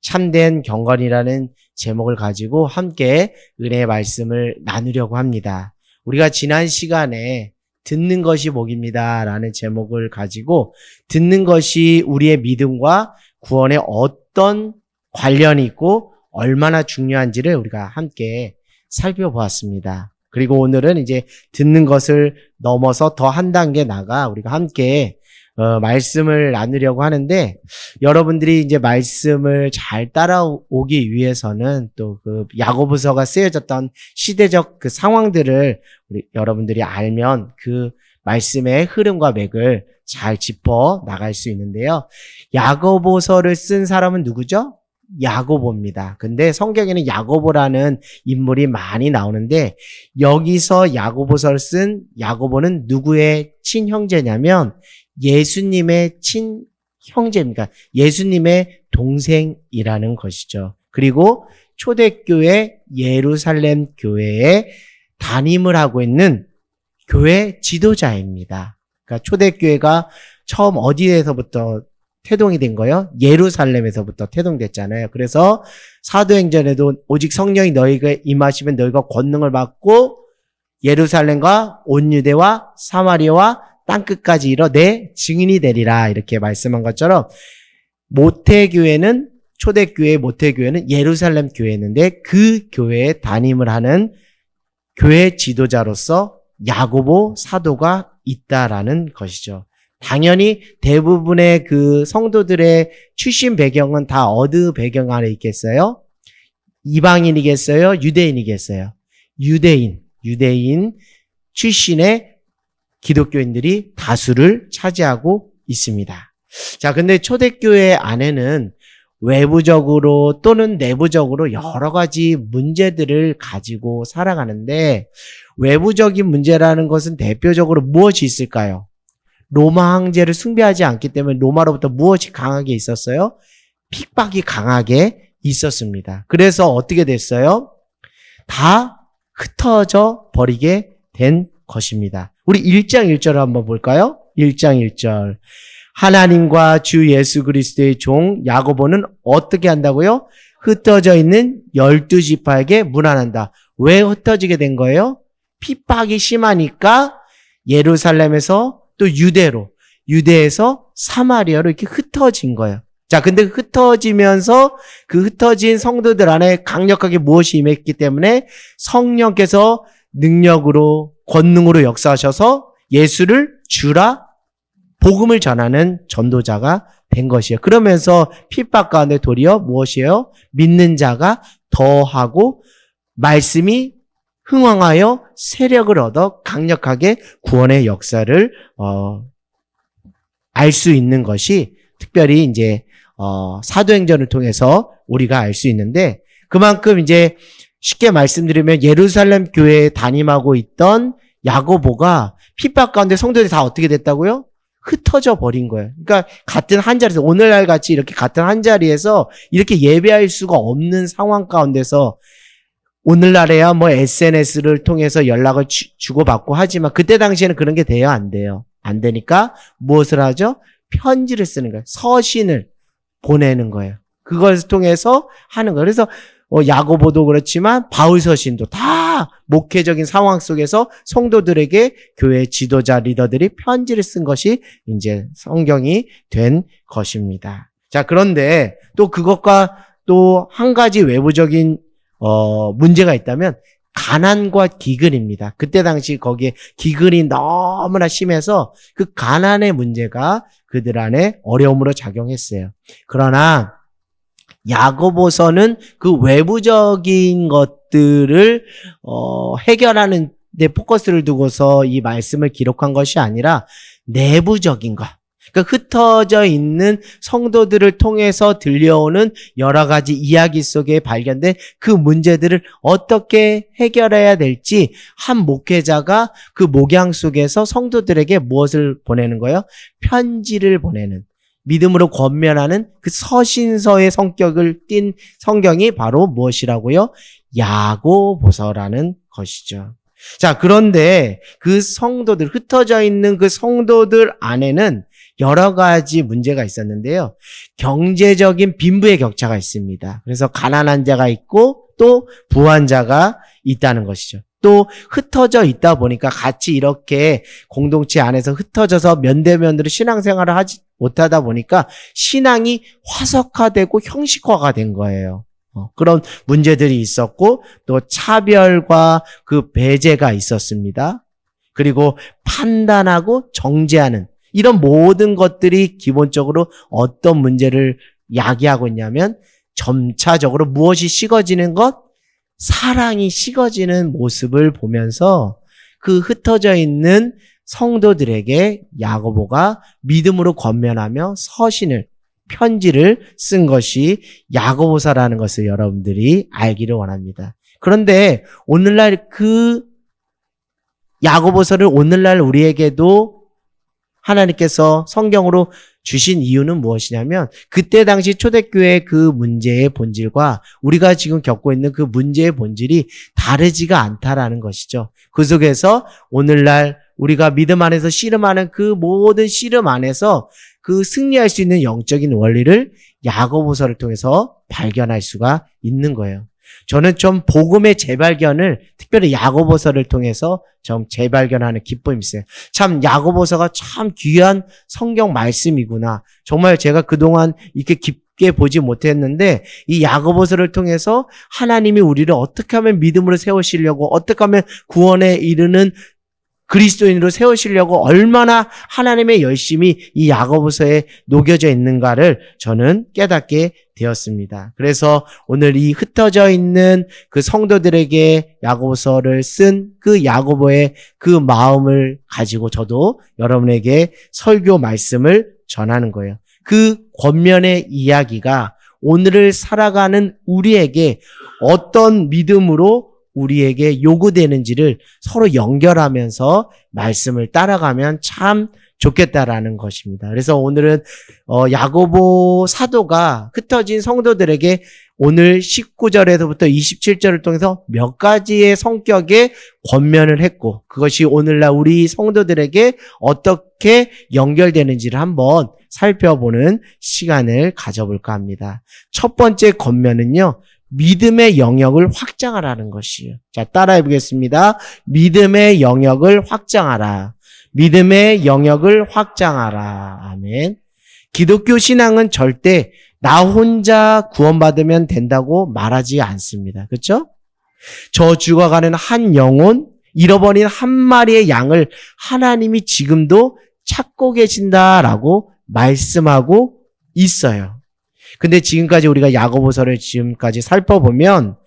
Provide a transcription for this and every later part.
참된 경건이라는 제목을 가지고 함께 은혜의 말씀을 나누려고 합니다. 우리가 지난 시간에 듣는 것이 복입니다 라는 제목을 가지고 듣는 것이 우리의 믿음과 구원에 어떤 관련이 있고 얼마나 중요한지를 우리가 함께 살펴보았습니다. 그리고 오늘은 이제 듣는 것을 넘어서 더 한 단계 나가 우리가 함께 말씀을 나누려고 하는데, 여러분들이 이제 말씀을 잘 따라오기 위해서는 또 그 야고보서가 쓰여졌던 시대적 그 상황들을 여러분들이 알면 그 말씀의 흐름과 맥을 잘 짚어 나갈 수 있는데요. 야고보서를 쓴 사람은 누구죠? 야고보입니다. 근데 성경에는 야고보라는 인물이 많이 나오는데, 여기서 야고보서를 쓴 야고보는 누구의 친형제냐면 예수님의 친형제입니다. 예수님의 동생이라는 것이죠. 그리고 초대교회 예루살렘 교회에 담임을 하고 있는 교회 지도자입니다. 그러니까 초대교회가 처음 어디에서부터 태동이 된 거예요? 예루살렘에서부터 태동됐잖아요. 그래서 사도행전에도 오직 성령이 너희가 임하시면 너희가 권능을 받고 예루살렘과 온 유대와 사마리아와 땅끝까지 이뤄 내 증인이 되리라 이렇게 말씀한 것처럼, 모태교회는 초대교회 모태교회는 예루살렘 교회였는데 그 교회에 담임을 하는 교회 지도자로서 야고보 사도가 있다라는 것이죠. 당연히 대부분의 그 성도들의 출신 배경은 다 어느 배경 안에 있겠어요? 이방인이겠어요? 유대인이겠어요? 유대인 출신의 기독교인들이 다수를 차지하고 있습니다. 자, 근데 초대교회 안에는 외부적으로 또는 내부적으로 여러 가지 문제들을 가지고 살아가는데, 외부적인 문제라는 것은 대표적으로 무엇이 있을까요? 로마 황제를 숭배하지 않기 때문에 로마로부터 무엇이 강하게 있었어요? 핍박이 강하게 있었습니다. 그래서 어떻게 됐어요? 다 흩어져 버리게 된 것입니다. 우리 1장 1절을 한번 볼까요? 1장 1절. 하나님과 주 예수 그리스도의 종 야고보는 어떻게 한다고요? 흩어져 있는 12지파에게 문안한다. 왜 흩어지게 된 거예요? 핍박이 심하니까 예루살렘에서 또 유대에서 사마리아로 이렇게 흩어진 거예요. 자, 근데 흩어지면서 그 흩어진 성도들 안에 강력하게 무엇이 임했기 때문에 성령께서 능력으로 권능으로 역사하셔서 예수를 주라 복음을 전하는 전도자가 된 것이에요. 그러면서 핍박 가운데 도리어 무엇이에요? 믿는 자가 더하고 말씀이 흥왕하여 세력을 얻어 강력하게 구원의 역사를 알 수 있는 것이 특별히 이제 사도행전을 통해서 우리가 알 수 있는데, 그만큼 이제 쉽게 말씀드리면 예루살렘 교회에 담임하고 있던 야고보가 핍박 가운데 성도들이 다 어떻게 됐다고요? 흩어져 버린 거예요. 그러니까 같은 한 자리에서, 오늘날 같이 이렇게 같은 한 자리에서 이렇게 예배할 수가 없는 상황 가운데서, 오늘날에야 뭐 SNS를 통해서 연락을 주고받고 하지만 그때 당시에는 그런 게 돼요? 안 돼요? 안 되니까 무엇을 하죠? 편지를 쓰는 거예요. 서신을 보내는 거예요. 그걸 통해서 하는 거예요. 그래서 야고보도 그렇지만 바울 서신도 다 목회적인 상황 속에서 성도들에게 교회 지도자 리더들이 편지를 쓴 것이 이제 성경이 된 것입니다. 자, 그런데 또 그것과 또 한 가지 외부적인 문제가 있다면 가난과 기근입니다. 그때 당시 거기에 기근이 너무나 심해서 그 가난의 문제가 그들 안에 어려움으로 작용했어요. 그러나 야고보서는 그 외부적인 것들을 해결하는 데 포커스를 두고서 이 말씀을 기록한 것이 아니라 내부적인 것, 그러니까 흩어져 있는 성도들을 통해서 들려오는 여러 가지 이야기 속에 발견된 그 문제들을 어떻게 해결해야 될지 한 목회자가 그 목양 속에서 성도들에게 무엇을 보내는 거예요? 편지를 보내는, 믿음으로 권면하는 그 서신서의 성격을 띤 성경이 바로 무엇이라고요? 야고보서라는 것이죠. 자, 그런데 그 성도들, 흩어져 있는 그 성도들 안에는 여러 가지 문제가 있었는데요. 경제적인 빈부의 격차가 있습니다. 그래서 가난한 자가 있고 또 부한 자가 있다는 것이죠. 또 흩어져 있다 보니까 같이 이렇게 공동체 안에서 흩어져서 면대면으로 신앙생활을 하지 못하다 보니까 신앙이 화석화되고 형식화가 된 거예요. 그런 문제들이 있었고 또 차별과 그 배제가 있었습니다. 그리고 판단하고 정죄하는 이런 모든 것들이 기본적으로 어떤 문제를 야기하고 있냐면 점차적으로 무엇이 식어지는 것? 사랑이 식어지는 모습을 보면서 그 흩어져 있는 성도들에게 야고보가 믿음으로 권면하며 서신을 편지를 쓴 것이 야고보서라는 것을 여러분들이 알기를 원합니다. 그런데 오늘날 그 야고보서를 오늘날 우리에게도 하나님께서 성경으로 주신 이유는 무엇이냐면 그때 당시 초대교회의 그 문제의 본질과 우리가 지금 겪고 있는 그 문제의 본질이 다르지가 않다라는 것이죠. 그 속에서 오늘날 우리가 믿음 안에서 씨름하는 그 모든 씨름 안에서 그 승리할 수 있는 영적인 원리를 야고보서를 통해서 발견할 수가 있는 거예요. 저는 좀 복음의 재발견을 특별히 야고보서를 통해서 좀 재발견하는 기쁨이 있어요. 참 야고보서가 참 귀한 성경 말씀이구나. 정말 제가 그동안 이렇게 깊게 보지 못했는데 이 야고보서를 통해서 하나님이 우리를 어떻게 하면 믿음으로 세우시려고 어떻게 하면 구원에 이르는 그리스도인으로 세우시려고 얼마나 하나님의 열심이 이 야고보서에 녹여져 있는가를 저는 깨닫게 되었습니다. 그래서 오늘 이 흩어져 있는 그 성도들에게 야고보서를 쓴 그 야고보의 그 마음을 가지고 저도 여러분에게 설교 말씀을 전하는 거예요. 그 권면의 이야기가 오늘을 살아가는 우리에게 어떤 믿음으로 우리에게 요구되는지를 서로 연결하면서 말씀을 따라가면 참 좋겠다라는 것입니다. 그래서 오늘은 야고보 사도가 흩어진 성도들에게 오늘 19절에서부터 27절을 통해서 몇 가지의 성격의 권면을 했고 그것이 오늘날 우리 성도들에게 어떻게 연결되는지를 한번 살펴보는 시간을 가져볼까 합니다. 첫 번째 권면은요. 믿음의 영역을 확장하라는 것이에요. 자, 따라해 보겠습니다. 믿음의 영역을 확장하라. 믿음의 영역을 확장하라. 아멘. 기독교 신앙은 절대 나 혼자 구원받으면 된다고 말하지 않습니다. 그렇죠? 저 죽어가는 한 영혼, 잃어버린 한 마리의 양을 하나님이 지금도 찾고 계신다라고 말씀하고 있어요. 근데 지금까지 우리가 야고보서를 지금까지 살펴보면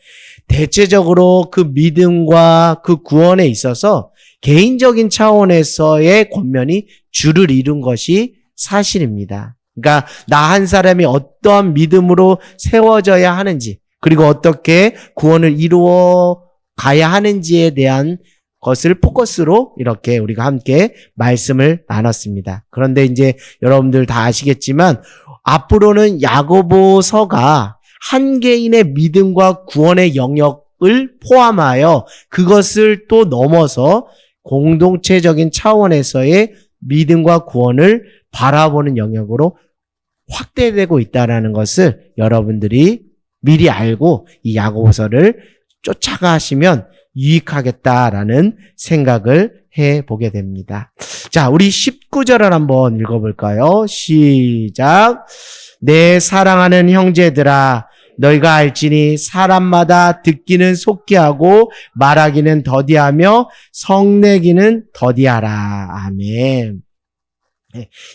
대체적으로 그 믿음과 그 구원에 있어서 개인적인 차원에서의 권면이 주를 이룬 것이 사실입니다. 그러니까 나 한 사람이 어떠한 믿음으로 세워져야 하는지 그리고 어떻게 구원을 이루어 가야 하는지에 대한 것을 포커스로 이렇게 우리가 함께 말씀을 나눴습니다. 그런데 이제 여러분들 다 아시겠지만 앞으로는 야고보서가 한 개인의 믿음과 구원의 영역을 포함하여 그것을 또 넘어서 공동체적인 차원에서의 믿음과 구원을 바라보는 영역으로 확대되고 있다는 것을 여러분들이 미리 알고 이 야고보서를 쫓아가시면 유익하겠다라는 생각을 해보게 됩니다. 자, 우리 19절을 한번 읽어볼까요? 시작. 내 사랑하는 형제들아, 너희가 알지니 사람마다 듣기는 속히 하고 말하기는 더디하며 성내기는 더디하라. 아멘.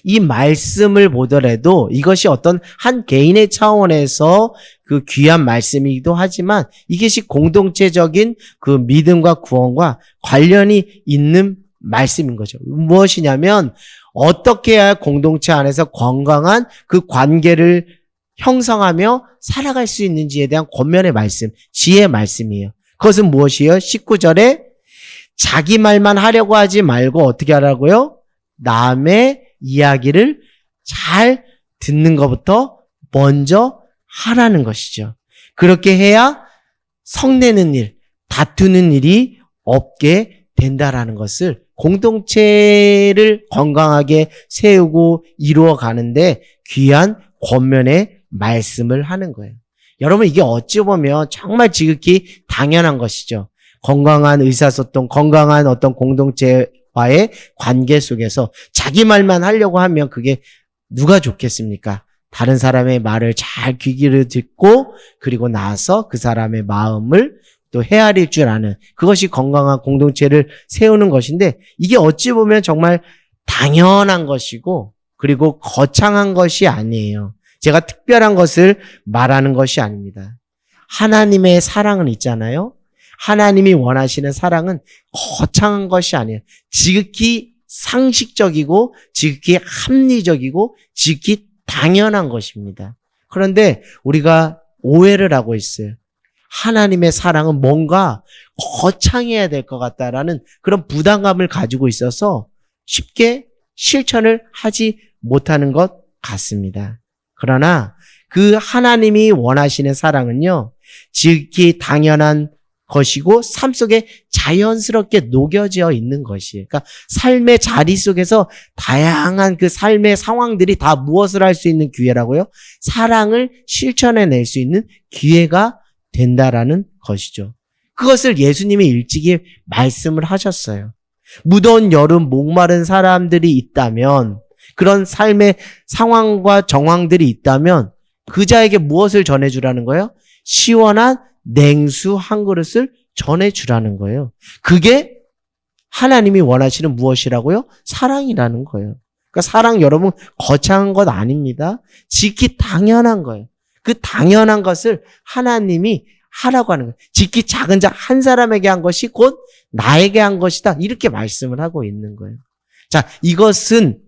이 말씀을 보더라도 이것이 어떤 한 개인의 차원에서 그 귀한 말씀이기도 하지만 이것이 공동체적인 그 믿음과 구원과 관련이 있는 말씀인 거죠. 무엇이냐면 어떻게 해야 공동체 안에서 건강한 그 관계를 형성하며 살아갈 수 있는지에 대한 권면의 말씀, 지혜의 말씀이에요. 그것은 무엇이에요? 19절에 자기 말만 하려고 하지 말고 어떻게 하라고요? 남의 이야기를 잘 듣는 것부터 먼저 하라는 것이죠. 그렇게 해야 성내는 일, 다투는 일이 없게 된다라는 것을 공동체를 건강하게 세우고 이루어 가는데 귀한 권면의 말씀을 하는 거예요. 여러분, 이게 어찌 보면 정말 지극히 당연한 것이죠. 건강한 의사소통, 건강한 어떤 공동체와의 관계 속에서 자기 말만 하려고 하면 그게 누가 좋겠습니까? 다른 사람의 말을 잘 귀 기울여 듣고 그리고 나서 그 사람의 마음을 또 헤아릴 줄 아는, 그것이 건강한 공동체를 세우는 것인데, 이게 어찌 보면 정말 당연한 것이고 그리고 거창한 것이 아니에요. 제가 특별한 것을 말하는 것이 아닙니다. 하나님의 사랑은 있잖아요. 하나님이 원하시는 사랑은 거창한 것이 아니에요. 지극히 상식적이고 지극히 합리적이고 지극히 당연한 것입니다. 그런데 우리가 오해를 하고 있어요. 하나님의 사랑은 뭔가 거창해야 될 것 같다라는 그런 부담감을 가지고 있어서 쉽게 실천을 하지 못하는 것 같습니다. 그러나 그 하나님이 원하시는 사랑은요, 지극히 당연한 것이고 삶 속에 자연스럽게 녹여져 있는 것이에요. 그러니까 삶의 자리 속에서 다양한 그 삶의 상황들이 다 무엇을 할 수 있는 기회라고요? 사랑을 실천해낼 수 있는 기회가 된다라는 것이죠. 그것을 예수님이 일찍이 말씀을 하셨어요. 무더운 여름 목마른 사람들이 있다면, 그런 삶의 상황과 정황들이 있다면 그 자에게 무엇을 전해주라는 거예요? 시원한 냉수 한 그릇을 전해주라는 거예요. 그게 하나님이 원하시는 무엇이라고요? 사랑이라는 거예요. 그러니까 사랑, 여러분, 거창한 것 아닙니다. 지극히 당연한 거예요. 그 당연한 것을 하나님이 하라고 하는 거예요. 지극히 작은 자 한 사람에게 한 것이 곧 나에게 한 것이다, 이렇게 말씀을 하고 있는 거예요. 자, 이것은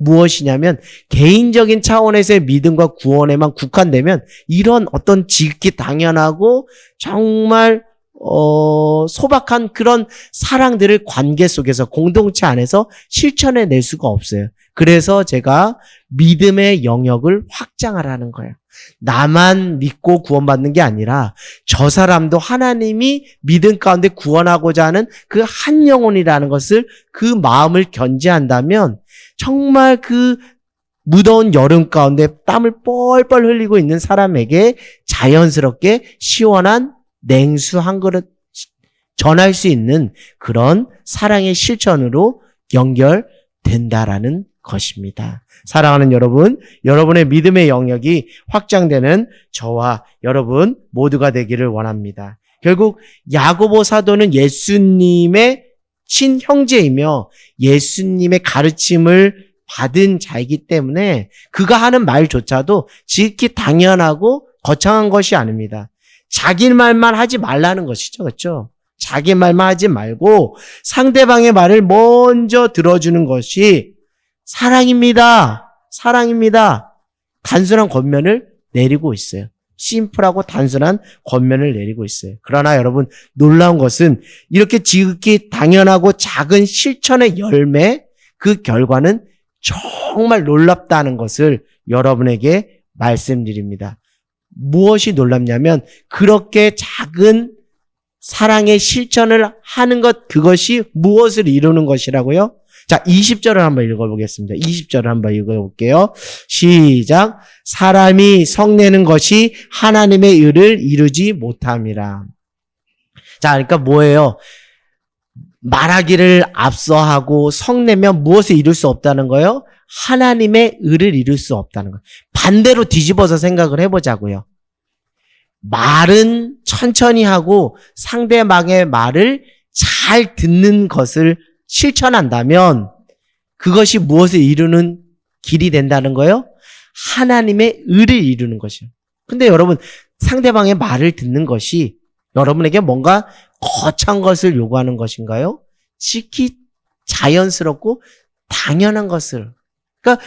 무엇이냐면 개인적인 차원에서의 믿음과 구원에만 국한되면 이런 어떤 지극히 당연하고 정말 소박한 그런 사랑들을 관계 속에서, 공동체 안에서 실천해낼 수가 없어요. 그래서 제가 믿음의 영역을 확장하라는 거예요. 나만 믿고 구원받는 게 아니라 저 사람도 하나님이 믿음 가운데 구원하고자 하는 그 한 영혼이라는 것을, 그 마음을 견지한다면 정말 그 무더운 여름 가운데 땀을 뻘뻘 흘리고 있는 사람에게 자연스럽게 시원한 냉수 한 그릇 전할 수 있는 그런 사랑의 실천으로 연결된다라는 것입니다. 사랑하는 여러분, 여러분의 믿음의 영역이 확장되는 저와 여러분 모두가 되기를 원합니다. 결국 야고보 사도는 예수님의 친형제이며 예수님의 가르침을 받은 자이기 때문에 그가 하는 말조차도 지극히 당연하고 거창한 것이 아닙니다. 자기 말만 하지 말라는 것이죠. 그렇죠? 자기 말만 하지 말고 상대방의 말을 먼저 들어주는 것이 사랑입니다. 사랑입니다. 단순한 권면을 내리고 있어요. 심플하고 단순한 권면을 내리고 있어요. 그러나 여러분, 놀라운 것은 이렇게 지극히 당연하고 작은 실천의 열매, 그 결과는 정말 놀랍다는 것을 여러분에게 말씀드립니다. 무엇이 놀랍냐면 그렇게 작은 사랑의 실천을 하는 것, 그것이 무엇을 이루는 것이라고요? 자, 20절을 한번 읽어보겠습니다. 20절을 한번 읽어볼게요. 시작. 사람이 성내는 것이 하나님의 의를 이루지 못함이라. 자, 그러니까 뭐예요? 말하기를 앞서하고 성내면 무엇을 이룰 수 없다는 거예요? 하나님의 의를 이룰 수 없다는 거예요. 반대로 뒤집어서 생각을 해보자고요. 말은 천천히 하고 상대방의 말을 잘 듣는 것을 실천한다면 그것이 무엇을 이루는 길이 된다는 거예요? 하나님의 의를 이루는 것이에요. 근데 여러분, 상대방의 말을 듣는 것이 여러분에게 뭔가 거창한 것을 요구하는 것인가요? 지극히 자연스럽고 당연한 것을. 그러니까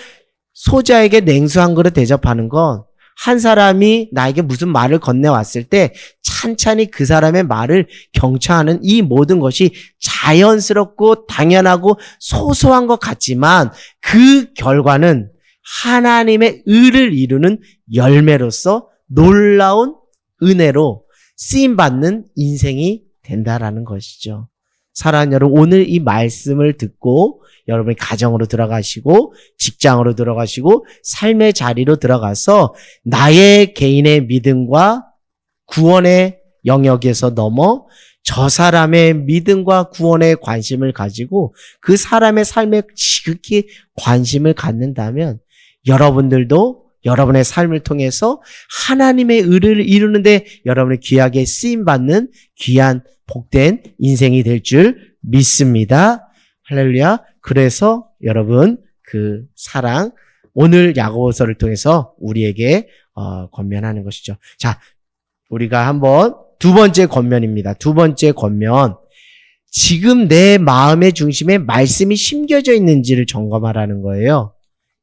소자에게 냉수 한 그릇 대접하는 건 한 사람이 나에게 무슨 말을 건네왔을 때 찬찬히 그 사람의 말을 경청하는 이 모든 것이 자연스럽고 당연하고 소소한 것 같지만 그 결과는 하나님의 의를 이루는 열매로서 놀라운 은혜로 쓰임받는 인생이 된다라는 것이죠. 사랑하는 여러분, 오늘 이 말씀을 듣고 여러분이 가정으로 들어가시고 직장으로 들어가시고 삶의 자리로 들어가서 나의 개인의 믿음과 구원의 영역에서 넘어 저 사람의 믿음과 구원에 관심을 가지고 그 사람의 삶에 지극히 관심을 갖는다면 여러분들도 여러분의 삶을 통해서 하나님의 의를 이루는데 여러분이 귀하게 쓰임받는 귀한 복된 인생이 될 줄 믿습니다. 할렐루야. 그래서 여러분 그 사랑 오늘 야고보서를 통해서 우리에게 권면하는 것이죠. 자, 우리가 한번 두 번째 권면입니다. 두 번째 권면. 지금 내 마음의 중심에 말씀이 심겨져 있는지를 점검하라는 거예요.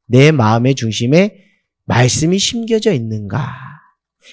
내 마음의 중심에 말씀이 심겨져 있는가.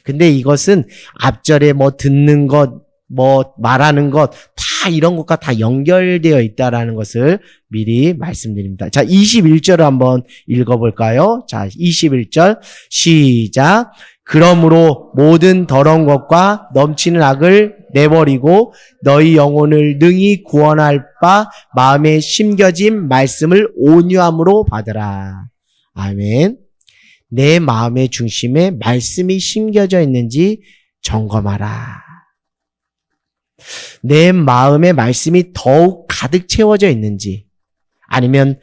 근데 이것은 앞절에 뭐 듣는 것, 뭐 말하는 것, 다 이런 것과 다 연결되어 있다라는 것을 미리 말씀드립니다. 자, 21절을 한번 읽어볼까요? 자, 21절 시작. 그러므로 모든 더러운 것과 넘치는 악을 내버리고 너희 영혼을 능히 구원할 바 마음에 심겨진 말씀을 온유함으로 받으라. 아멘. 내 마음의 중심에 말씀이 심겨져 있는지 점검하라. 내 마음의 말씀이 더욱 가득 채워져 있는지 아니면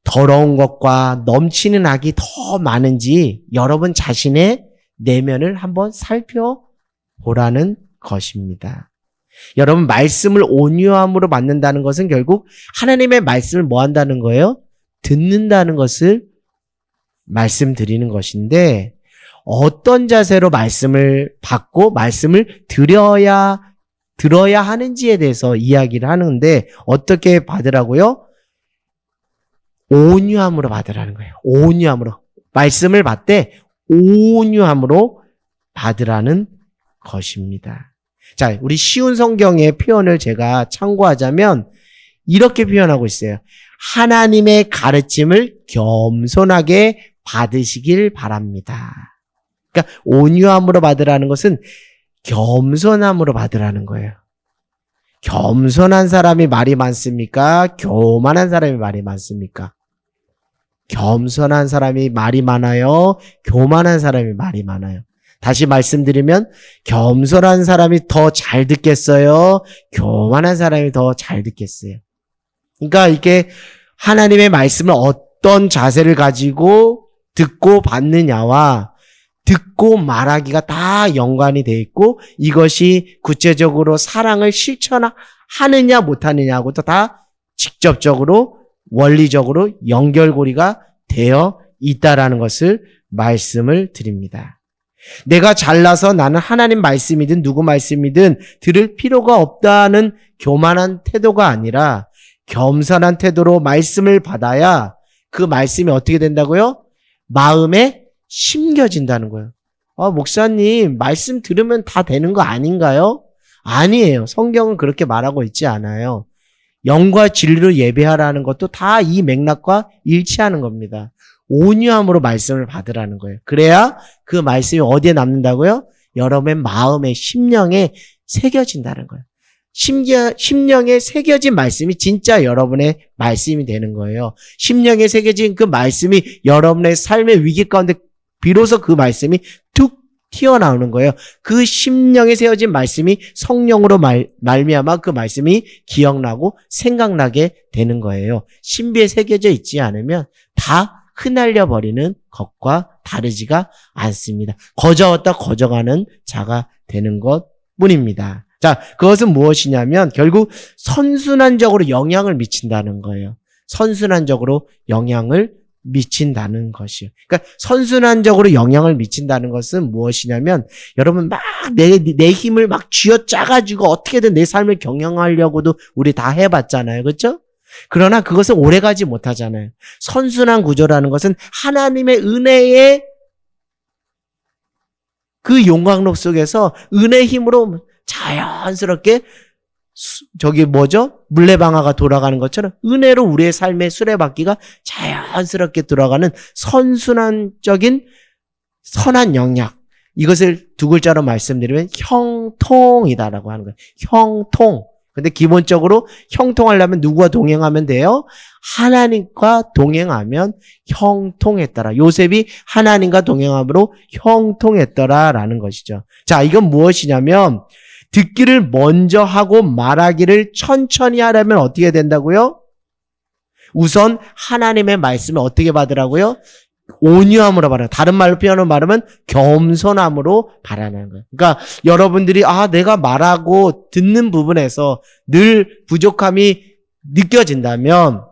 더러운 것과 넘치는 악이 더 많은지 여러분 자신의 내면을 한번 살펴보라는 것입니다. 여러분 말씀을 온유함으로 받는다는 것은 결국 하나님의 말씀을 뭐 한다는 거예요? 듣는다는 것을 말씀드리는 것인데 어떤 자세로 말씀을 받고 말씀을 들어야 하는지에 대해서 이야기를 하는데 어떻게 받으라고요? 온유함으로 받으라는 거예요. 온유함으로. 말씀을 받되 온유함으로 받으라는 것입니다. 자, 우리 쉬운 성경의 표현을 제가 참고하자면 이렇게 표현하고 있어요. 하나님의 가르침을 겸손하게 받으시길 바랍니다. 그러니까 온유함으로 받으라는 것은 겸손함으로 받으라는 거예요. 겸손한 사람이 말이 많습니까? 교만한 사람이 말이 많습니까? 겸손한 사람이 말이 많아요? 교만한 사람이 말이 많아요? 다시 말씀드리면 겸손한 사람이 더 잘 듣겠어요? 교만한 사람이 더 잘 듣겠어요? 그러니까 이게 하나님의 말씀을 어떤 자세를 가지고 듣고 받느냐와 듣고 말하기가 다 연관이 돼 있고 이것이 구체적으로 사랑을 실천하느냐 못하느냐하고도 다 직접적으로 원리적으로 연결고리가 되어 있다라는 것을 말씀을 드립니다. 내가 잘나서 나는 하나님 말씀이든 누구 말씀이든 들을 필요가 없다는 교만한 태도가 아니라 겸손한 태도로 말씀을 받아야 그 말씀이 어떻게 된다고요? 마음에 심겨진다는 거예요. 목사님, 말씀 들으면 다 되는 거 아닌가요? 아니에요. 성경은 그렇게 말하고 있지 않아요. 영과 진리로 예배하라는 것도 다 이 맥락과 일치하는 겁니다. 온유함으로 말씀을 받으라는 거예요. 그래야 그 말씀이 어디에 남는다고요? 여러분의 마음의 심령에 새겨진다는 거예요. 심령에 새겨진 말씀이 진짜 여러분의 말씀이 되는 거예요. 심령에 새겨진 그 말씀이 여러분의 삶의 위기 가운데 비로소 그 말씀이 툭 튀어나오는 거예요. 그 심령에 새겨진 말씀이 성령으로 말미암아 그 말씀이 기억나고 생각나게 되는 거예요. 신비에 새겨져 있지 않으면 다 흩날려 버리는 것과 다르지가 않습니다. 거저었다 거저가는 자가 되는 것뿐입니다. 자, 그것은 무엇이냐면 결국 선순환적으로 영향을 미친다는 거예요. 선순환적으로 영향을 미친다는 것이요. 그러니까 선순환적으로 영향을 미친다는 것은 무엇이냐면 여러분 막 내 힘을 막 쥐어짜가지고 어떻게든 내 삶을 경영하려고도 우리 다 해봤잖아요. 그렇죠? 그러나 그것은 오래가지 못하잖아요. 선순환 구조라는 것은 하나님의 은혜의 그 용광로 속에서 은혜의 힘으로 자연스럽게 물레방아가 돌아가는 것처럼 은혜로 우리의 삶의 수레바퀴가 자연스럽게 돌아가는 선순환적인 선한 영역. 이것을 두 글자로 말씀드리면 형통이다라고 하는 거예요. 형통. 근데 기본적으로 형통하려면 누구와 동행하면 돼요? 하나님과 동행하면 형통했더라. 요셉이 하나님과 동행함으로 형통했더라라는 것이죠. 자, 이건 무엇이냐면 듣기를 먼저 하고 말하기를 천천히 하려면 어떻게 된다고요? 우선 하나님의 말씀을 어떻게 받으라고요? 온유함으로 바라. 다른 말로 표현을 말하면 겸손함으로 바라는 거예요. 그러니까 여러분들이 내가 말하고 듣는 부분에서 늘 부족함이 느껴진다면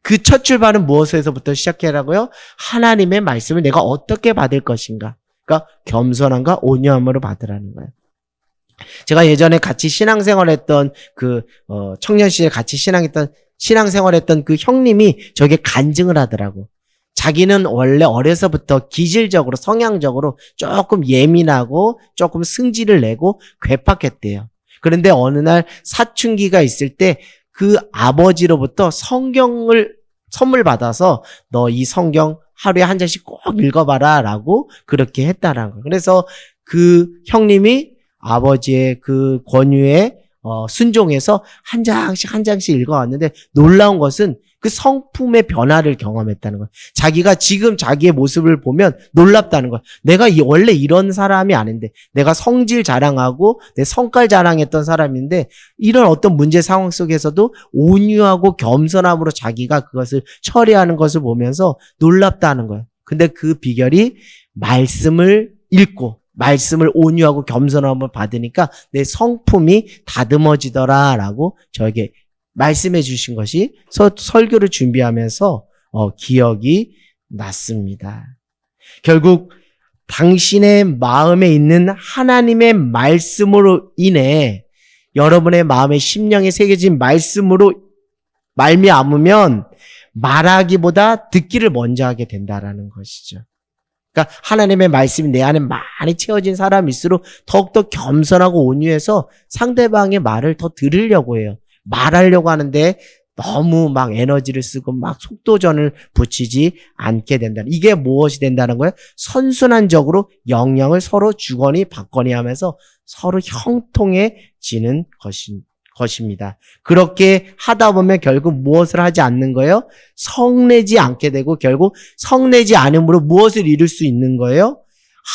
그 첫 출발은 무엇에서부터 시작해라고요? 하나님의 말씀을 내가 어떻게 받을 것인가? 그러니까 겸손함과 온유함으로 받으라는 거예요. 제가 예전에 같이 신앙생활했던 청년 시절에 같이 신앙생활했던 그 형님이 저에게 간증을 하더라고. 자기는 원래 어려서부터 기질적으로 성향적으로 조금 예민하고 조금 승질을 내고 괴팍했대요. 그런데 어느 날 사춘기가 있을 때 그 아버지로부터 성경을 선물 받아서 너 이 성경 하루에 한 장씩 꼭 읽어봐라 라고 그렇게 했다라는 거예요. 그래서 그 형님이 아버지의 그 권유에 순종해서 한 장씩 읽어왔는데 놀라운 것은 그 성품의 변화를 경험했다는 거예요. 자기가 지금 자기의 모습을 보면 놀랍다는 거예요. 내가 원래 이런 사람이 아닌데, 내가 성질 자랑하고 내 성깔 자랑했던 사람인데 이런 어떤 문제 상황 속에서도 온유하고 겸손함으로 자기가 그것을 처리하는 것을 보면서 놀랍다는 거예요. 근데 그 비결이 말씀을 읽고 말씀을 온유하고 겸손함을 받으니까 내 성품이 다듬어지더라라고 저에게 말씀해 주신 것이 설교를 준비하면서 기억이 났습니다. 결국 당신의 마음에 있는 하나님의 말씀으로 인해 여러분의 마음에 심령에 새겨진 말씀으로 말미암으면 말하기보다 듣기를 먼저 하게 된다라는 것이죠. 그러니까 하나님의 말씀이 내 안에 많이 채워진 사람일수록 더욱더 겸손하고 온유해서 상대방의 말을 더 들으려고 해요. 말하려고 하는데 너무 막 에너지를 쓰고 막 속도전을 붙이지 않게 된다. 이게 무엇이 된다는 거예요? 선순환적으로 영향을 서로 주거니 받거니 하면서 서로 형통해지는 것입니다. 그렇게 하다 보면 결국 무엇을 하지 않는 거예요? 성내지 않게 되고 결국 성내지 않음으로 무엇을 이룰 수 있는 거예요?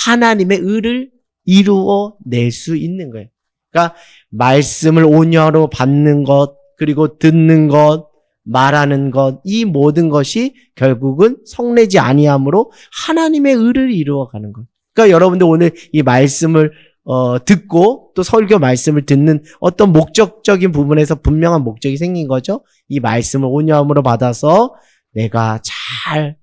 하나님의 의를 이루어낼 수 있는 거예요. 그러니까 말씀을 온유하로 받는 것, 그리고 듣는 것, 말하는 것, 이 모든 것이 결국은 성내지 아니함으로 하나님의 의를 이루어가는 것. 그러니까 여러분들 오늘 이 말씀을 듣고 또 설교 말씀을 듣는 어떤 목적적인 부분에서 분명한 목적이 생긴 거죠. 이 말씀을 온유함으로 받아서 내가 잘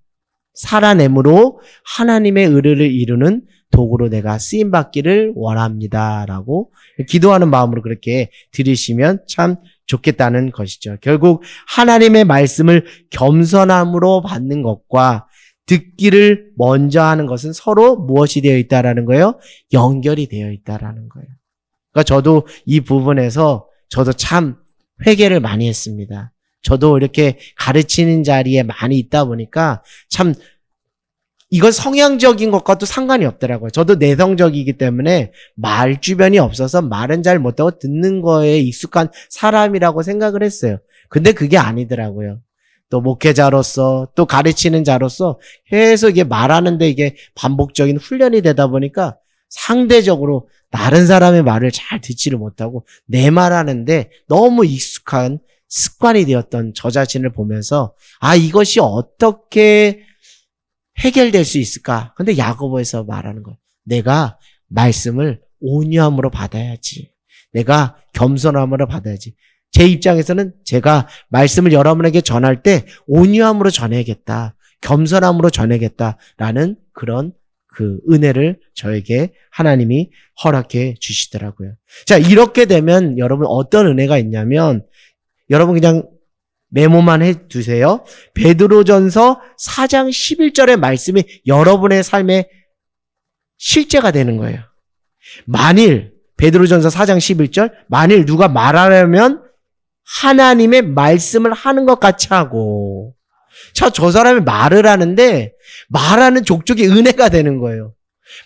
살아내므로 하나님의 의를 이루는 도구로 내가 쓰임받기를 원합니다라고 기도하는 마음으로 그렇게 들으시면 참 좋겠다는 것이죠. 결국 하나님의 말씀을 겸손함으로 받는 것과 듣기를 먼저 하는 것은 서로 무엇이 되어 있다라는 거예요? 연결이 되어 있다라는 거예요. 그러니까 저도 이 부분에서 저도 참 회개를 많이 했습니다. 저도 이렇게 가르치는 자리에 많이 있다 보니까 참 이건 성향적인 것과도 상관이 없더라고요. 저도 내성적이기 때문에 말 주변이 없어서 말은 잘 못하고 듣는 거에 익숙한 사람이라고 생각을 했어요. 근데 그게 아니더라고요. 또 목회자로서 또 가르치는 자로서 계속 이게 말하는데 이게 반복적인 훈련이 되다 보니까 상대적으로 다른 사람의 말을 잘 듣지를 못하고 내 말하는데 너무 익숙한 습관이 되었던 저 자신을 보면서 이것이 어떻게 해결될 수 있을까? 근데 야고보에서 말하는 거예요. 내가 말씀을 온유함으로 받아야지. 내가 겸손함으로 받아야지. 제 입장에서는 제가 말씀을 여러분에게 전할 때 온유함으로 전해야겠다. 겸손함으로 전해야겠다라는 그런 그 은혜를 저에게 하나님이 허락해 주시더라고요. 자, 이렇게 되면 여러분 어떤 은혜가 있냐면 여러분 그냥 메모만 해두세요. 베드로전서 4장 11절의 말씀이 여러분의 삶의 실제가 되는 거예요. 만일 베드로전서 4장 11절 만일 누가 말하려면 하나님의 말씀을 하는 것 같이 하고 저 사람이 말을 하는데 말하는 족족이 은혜가 되는 거예요.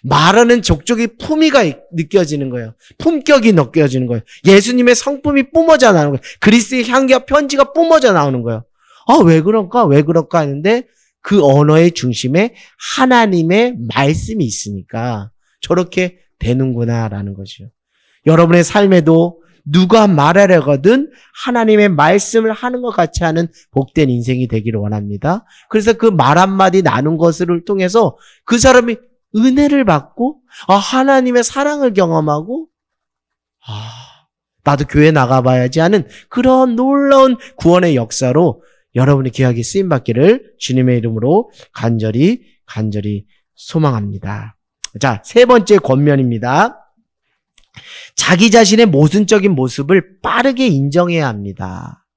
말하는 족족이 품위가 느껴지는 거예요. 품격이 느껴지는 거예요. 예수님의 성품이 뿜어져 나오는 거예요. 그리스의 향기와 편지가 뿜어져 나오는 거예요. 왜 그럴까? 왜 그럴까? 하는데 그 언어의 중심에 하나님의 말씀이 있으니까 저렇게 되는구나라는 거죠. 여러분의 삶에도 누가 말하려거든 하나님의 말씀을 하는 것 같이 하는 복된 인생이 되기를 원합니다. 그래서 그 말 한마디 나눈 것을 통해서 그 사람이 은혜를 받고 하나님의 사랑을 경험하고 나도 교회 나가봐야지 하는 그런 놀라운 구원의 역사로 여러분이 귀하게 쓰임받기를 주님의 이름으로 간절히 소망합니다. 자, 세 번째 권면입니다. 자기 자신의 모순적인 모습을 빠르게 인정해야 합니다.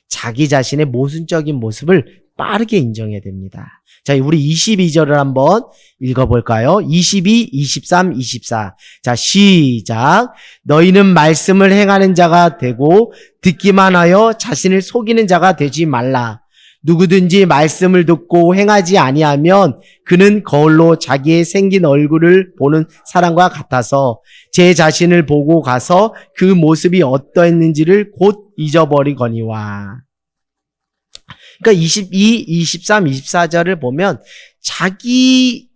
자기 자신의 모순적인 모습을 빠르게 인정해야 됩니다. 자, 우리 22절을 한번 읽어볼까요? 22, 23, 24. 자, 시작. 너희는 말씀을 행하는 자가 되고 듣기만 하여 자신을 속이는 자가 되지 말라. 누구든지 말씀을 듣고 행하지 아니하면 그는 거울로 자기의 생긴 얼굴을 보는 사람과 같아서 제 자신을 보고 가서 그 모습이 어떠했는지를 곧 잊어버리거니와. 그러니까 22, 23, 24절을 보면 자기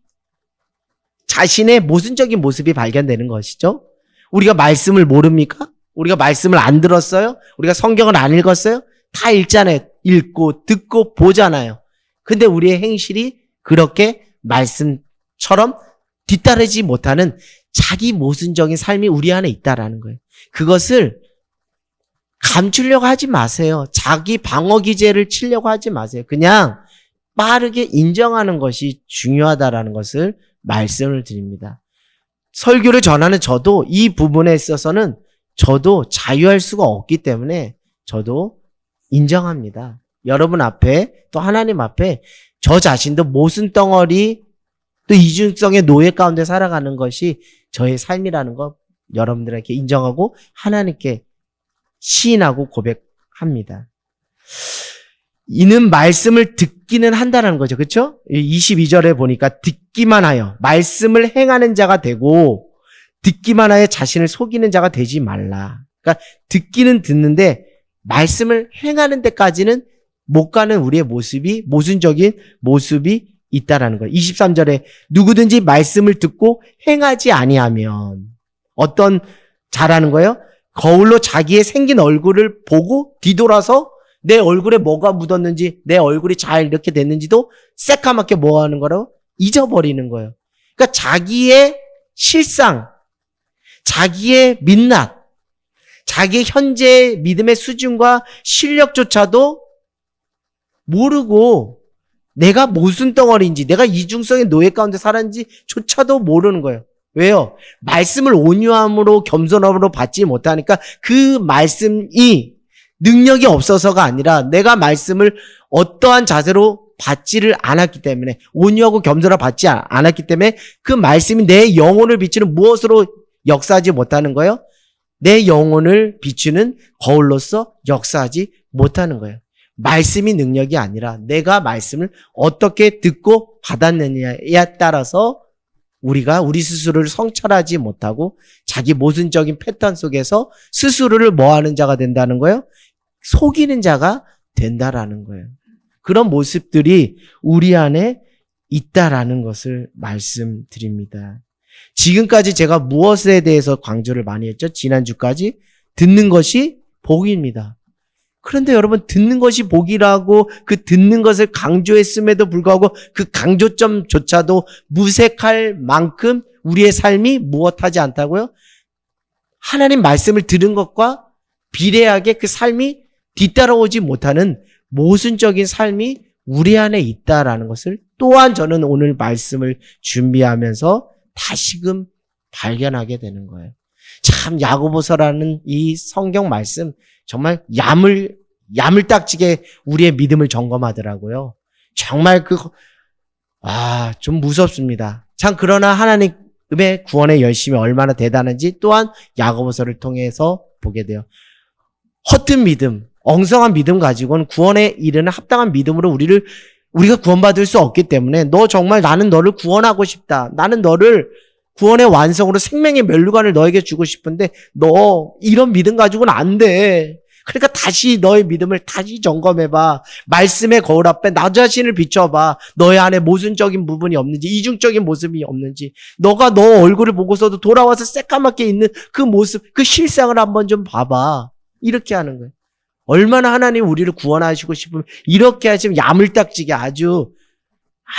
자신의 모순적인 모습이 발견되는 것이죠. 우리가 말씀을 모릅니까? 우리가 말씀을 안 들었어요? 우리가 성경을 안 읽었어요? 다 읽잖아요. 읽고 듣고 보잖아요. 근데 우리의 행실이 그렇게 말씀처럼 뒤따르지 못하는 자기 모순적인 삶이 우리 안에 있다라는 거예요. 그것을 감추려고 하지 마세요. 자기 방어 기제를 치려고 하지 마세요. 그냥 빠르게 인정하는 것이 중요하다라는 것을 말씀을 드립니다. 설교를 전하는 저도 이 부분에 있어서는 저도 자유할 수가 없기 때문에 저도 인정합니다. 여러분 앞에 또 하나님 앞에 저 자신도 모순 덩어리 또 이중성의 노예 가운데 살아가는 것이 저의 삶이라는 것 여러분들에게 인정하고 하나님께 시인하고 고백합니다. 이는 말씀을 듣기는 한다는 거죠. 그렇죠? 22절에 보니까 듣기만 하여 말씀을 행하는 자가 되고 듣기만 하여 자신을 속이는 자가 되지 말라. 그러니까 듣기는 듣는데 말씀을 행하는 데까지는 못 가는 우리의 모습이 모순적인 모습이 있다라는 거예요. 23절에 누구든지 말씀을 듣고 행하지 아니하면 어떤 자라는 거예요? 거울로 자기의 생긴 얼굴을 보고 뒤돌아서 내 얼굴에 뭐가 묻었는지 내 얼굴이 잘 이렇게 됐는지도 새까맣게 뭐 하는 거라고? 잊어버리는 거예요. 그러니까 자기의 실상, 자기의 민낯, 자기의 현재 믿음의 수준과 실력조차도 모르고 내가 무슨 덩어리인지 내가 이중성의 노예 가운데 살았는지조차도 모르는 거예요. 왜요? 말씀을 온유함으로 겸손함으로 받지 못하니까 그 말씀이 능력이 없어서가 아니라 내가 말씀을 어떠한 자세로 받지를 않았기 때문에 온유하고 겸손하고 받지 않았기 때문에 그 말씀이 내 영혼을 비추는 무엇으로 역사하지 못하는 거예요? 내 영혼을 비추는 거울로서 역사하지 못하는 거예요. 말씀이 능력이 아니라 내가 말씀을 어떻게 듣고 받았느냐에 따라서 우리가 우리 스스로를 성찰하지 못하고 자기 모순적인 패턴 속에서 스스로를 뭐하는 자가 된다는 거예요? 속이는 자가 된다라는 거예요. 그런 모습들이 우리 안에 있다라는 것을 말씀드립니다. 지금까지 제가 무엇에 대해서 강조를 많이 했죠? 지난주까지 듣는 것이 복입니다. 그런데 여러분 듣는 것이 복이라고 그 듣는 것을 강조했음에도 불구하고 그 강조점조차도 무색할 만큼 우리의 삶이 무엇하지 않다고요? 하나님 말씀을 들은 것과 비례하게 그 삶이 뒤따라오지 못하는 모순적인 삶이 우리 안에 있다라는 것을 또한 저는 오늘 말씀을 준비하면서 다시금 발견하게 되는 거예요. 참 야고보서라는 이 성경 말씀 정말 야물딱지게 우리의 믿음을 점검하더라고요. 정말 좀 무섭습니다. 참 그러나 하나님의 구원의 열심이 얼마나 대단한지 또한 야고보서를 통해서 보게 돼요. 허튼 믿음, 엉성한 믿음 가지고는 구원에 이르는 합당한 믿음으로 우리가 구원받을 수 없기 때문에 너 정말 나는 너를 구원하고 싶다. 나는 너를 구원의 완성으로 생명의 면류관을 너에게 주고 싶은데 너 이런 믿음 가지고는 안 돼. 그러니까 다시 너의 믿음을 다시 점검해봐. 말씀의 거울 앞에 나 자신을 비춰봐. 너의 안에 모순적인 부분이 없는지, 이중적인 모습이 없는지, 너가 너 얼굴을 보고서도 돌아와서 새까맣게 있는 그 모습, 그 실상을 한번 좀 봐봐. 이렇게 하는 거예요. 얼마나 하나님 우리를 구원하시고 싶으면 이렇게 하시면 야물딱지게 아주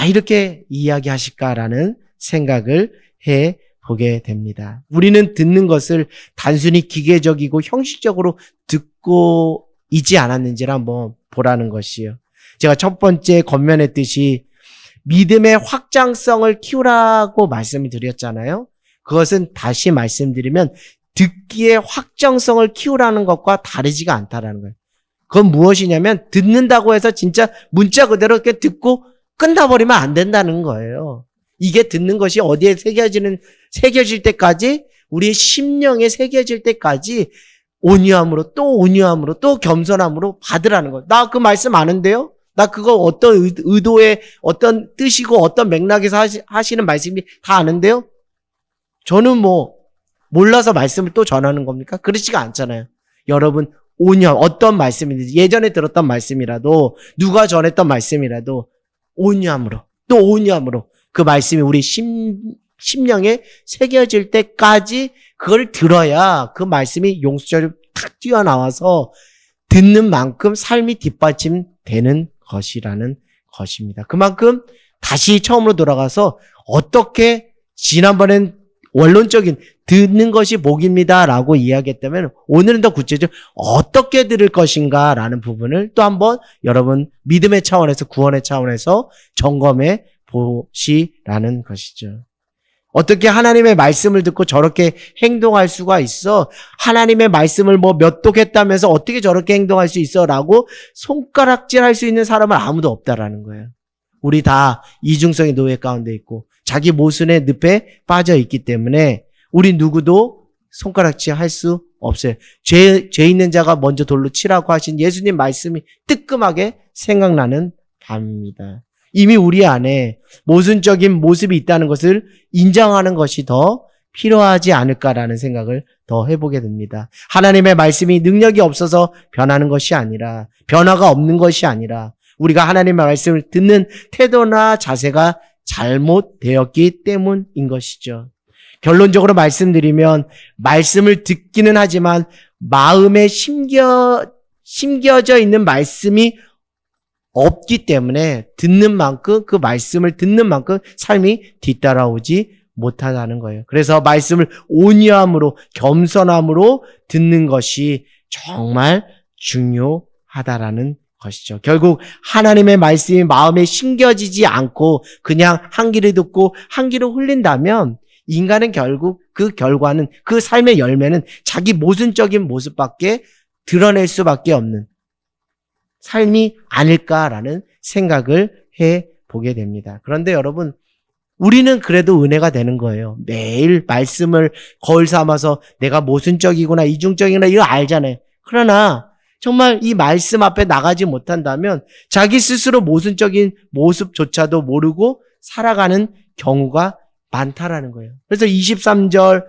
이렇게 이야기하실까라는 생각을 해보게 됩니다. 우리는 듣는 것을 단순히 기계적이고 형식적으로 듣고 있지 않았는지를 한번 보라는 것이요. 제가 첫 번째 권면했듯이 믿음의 확장성을 키우라고 말씀을 드렸잖아요. 그것은 다시 말씀드리면 듣기의 확정성을 키우라는 것과 다르지가 않다라는 거예요. 그건 무엇이냐면 듣는다고 해서 진짜 문자 그대로 이렇게 듣고 끝나버리면 안 된다는 거예요. 이게 듣는 것이 어디에 새겨질 때까지, 우리의 심령에 새겨질 때까지 온유함으로 또 겸손함으로 받으라는 거예요. 나 그 말씀 아는데요? 나 그거 어떤 의도의 어떤 뜻이고 어떤 맥락에서 하시는 말씀이 다 아는데요? 저는 몰라서 말씀을 또 전하는 겁니까? 그렇지가 않잖아요. 여러분, 온유함, 어떤 말씀이든지 예전에 들었던 말씀이라도 누가 전했던 말씀이라도 온유함으로 그 말씀이 우리 심령에 새겨질 때까지 그걸 들어야 그 말씀이 용수철이 탁 뛰어나와서 듣는 만큼 삶이 뒷받침되는 것이라는 것입니다. 그만큼 다시 처음으로 돌아가서 어떻게 지난번엔 원론적인 듣는 것이 복입니다라고 이야기했다면 오늘은 더 구체적으로 어떻게 들을 것인가라는 부분을 또 한번 여러분 믿음의 차원에서 구원의 차원에서 점검해 보시라는 것이죠. 어떻게 하나님의 말씀을 듣고 저렇게 행동할 수가 있어? 하나님의 말씀을 몇 독했다면서 어떻게 저렇게 행동할 수 있어? 라고 손가락질 할 수 있는 사람은 아무도 없다라는 거예요. 우리 다 이중성의 노예 가운데 있고 자기 모순의 늪에 빠져 있기 때문에 우리 누구도 손가락질 할 수 없어요. 죄 있는 자가 먼저 돌로 치라고 하신 예수님 말씀이 뜨끔하게 생각나는 밤입니다. 이미 우리 안에 모순적인 모습이 있다는 것을 인정하는 것이 더 필요하지 않을까라는 생각을 더 해보게 됩니다. 하나님의 말씀이 능력이 없어서 변하는 것이 아니라, 변화가 없는 것이 아니라 우리가 하나님의 말씀을 듣는 태도나 자세가 잘못되었기 때문인 것이죠. 결론적으로 말씀드리면 말씀을 듣기는 하지만 마음에 심겨져 있는 말씀이 없기 때문에 듣는 만큼, 그 말씀을 듣는 만큼 삶이 뒤따라오지 못하다는 거예요. 그래서 말씀을 온유함으로, 겸손함으로 듣는 것이 정말 중요하다라는 것이죠. 결국 하나님의 말씀이 마음에 심겨지지 않고 그냥 한 귀로 듣고 한 귀로 흘린다면 인간은 결국 그 결과는, 그 삶의 열매는 자기 모순적인 모습밖에 드러낼 수밖에 없는 삶이 아닐까라는 생각을 해보게 됩니다. 그런데 여러분, 우리는 그래도 은혜가 되는 거예요. 매일 말씀을 거울 삼아서 내가 모순적이구나, 이중적이구나 이거 알잖아요. 그러나 정말 이 말씀 앞에 나가지 못한다면 자기 스스로 모순적인 모습조차도 모르고 살아가는 경우가 많다라는 거예요. 그래서 23절,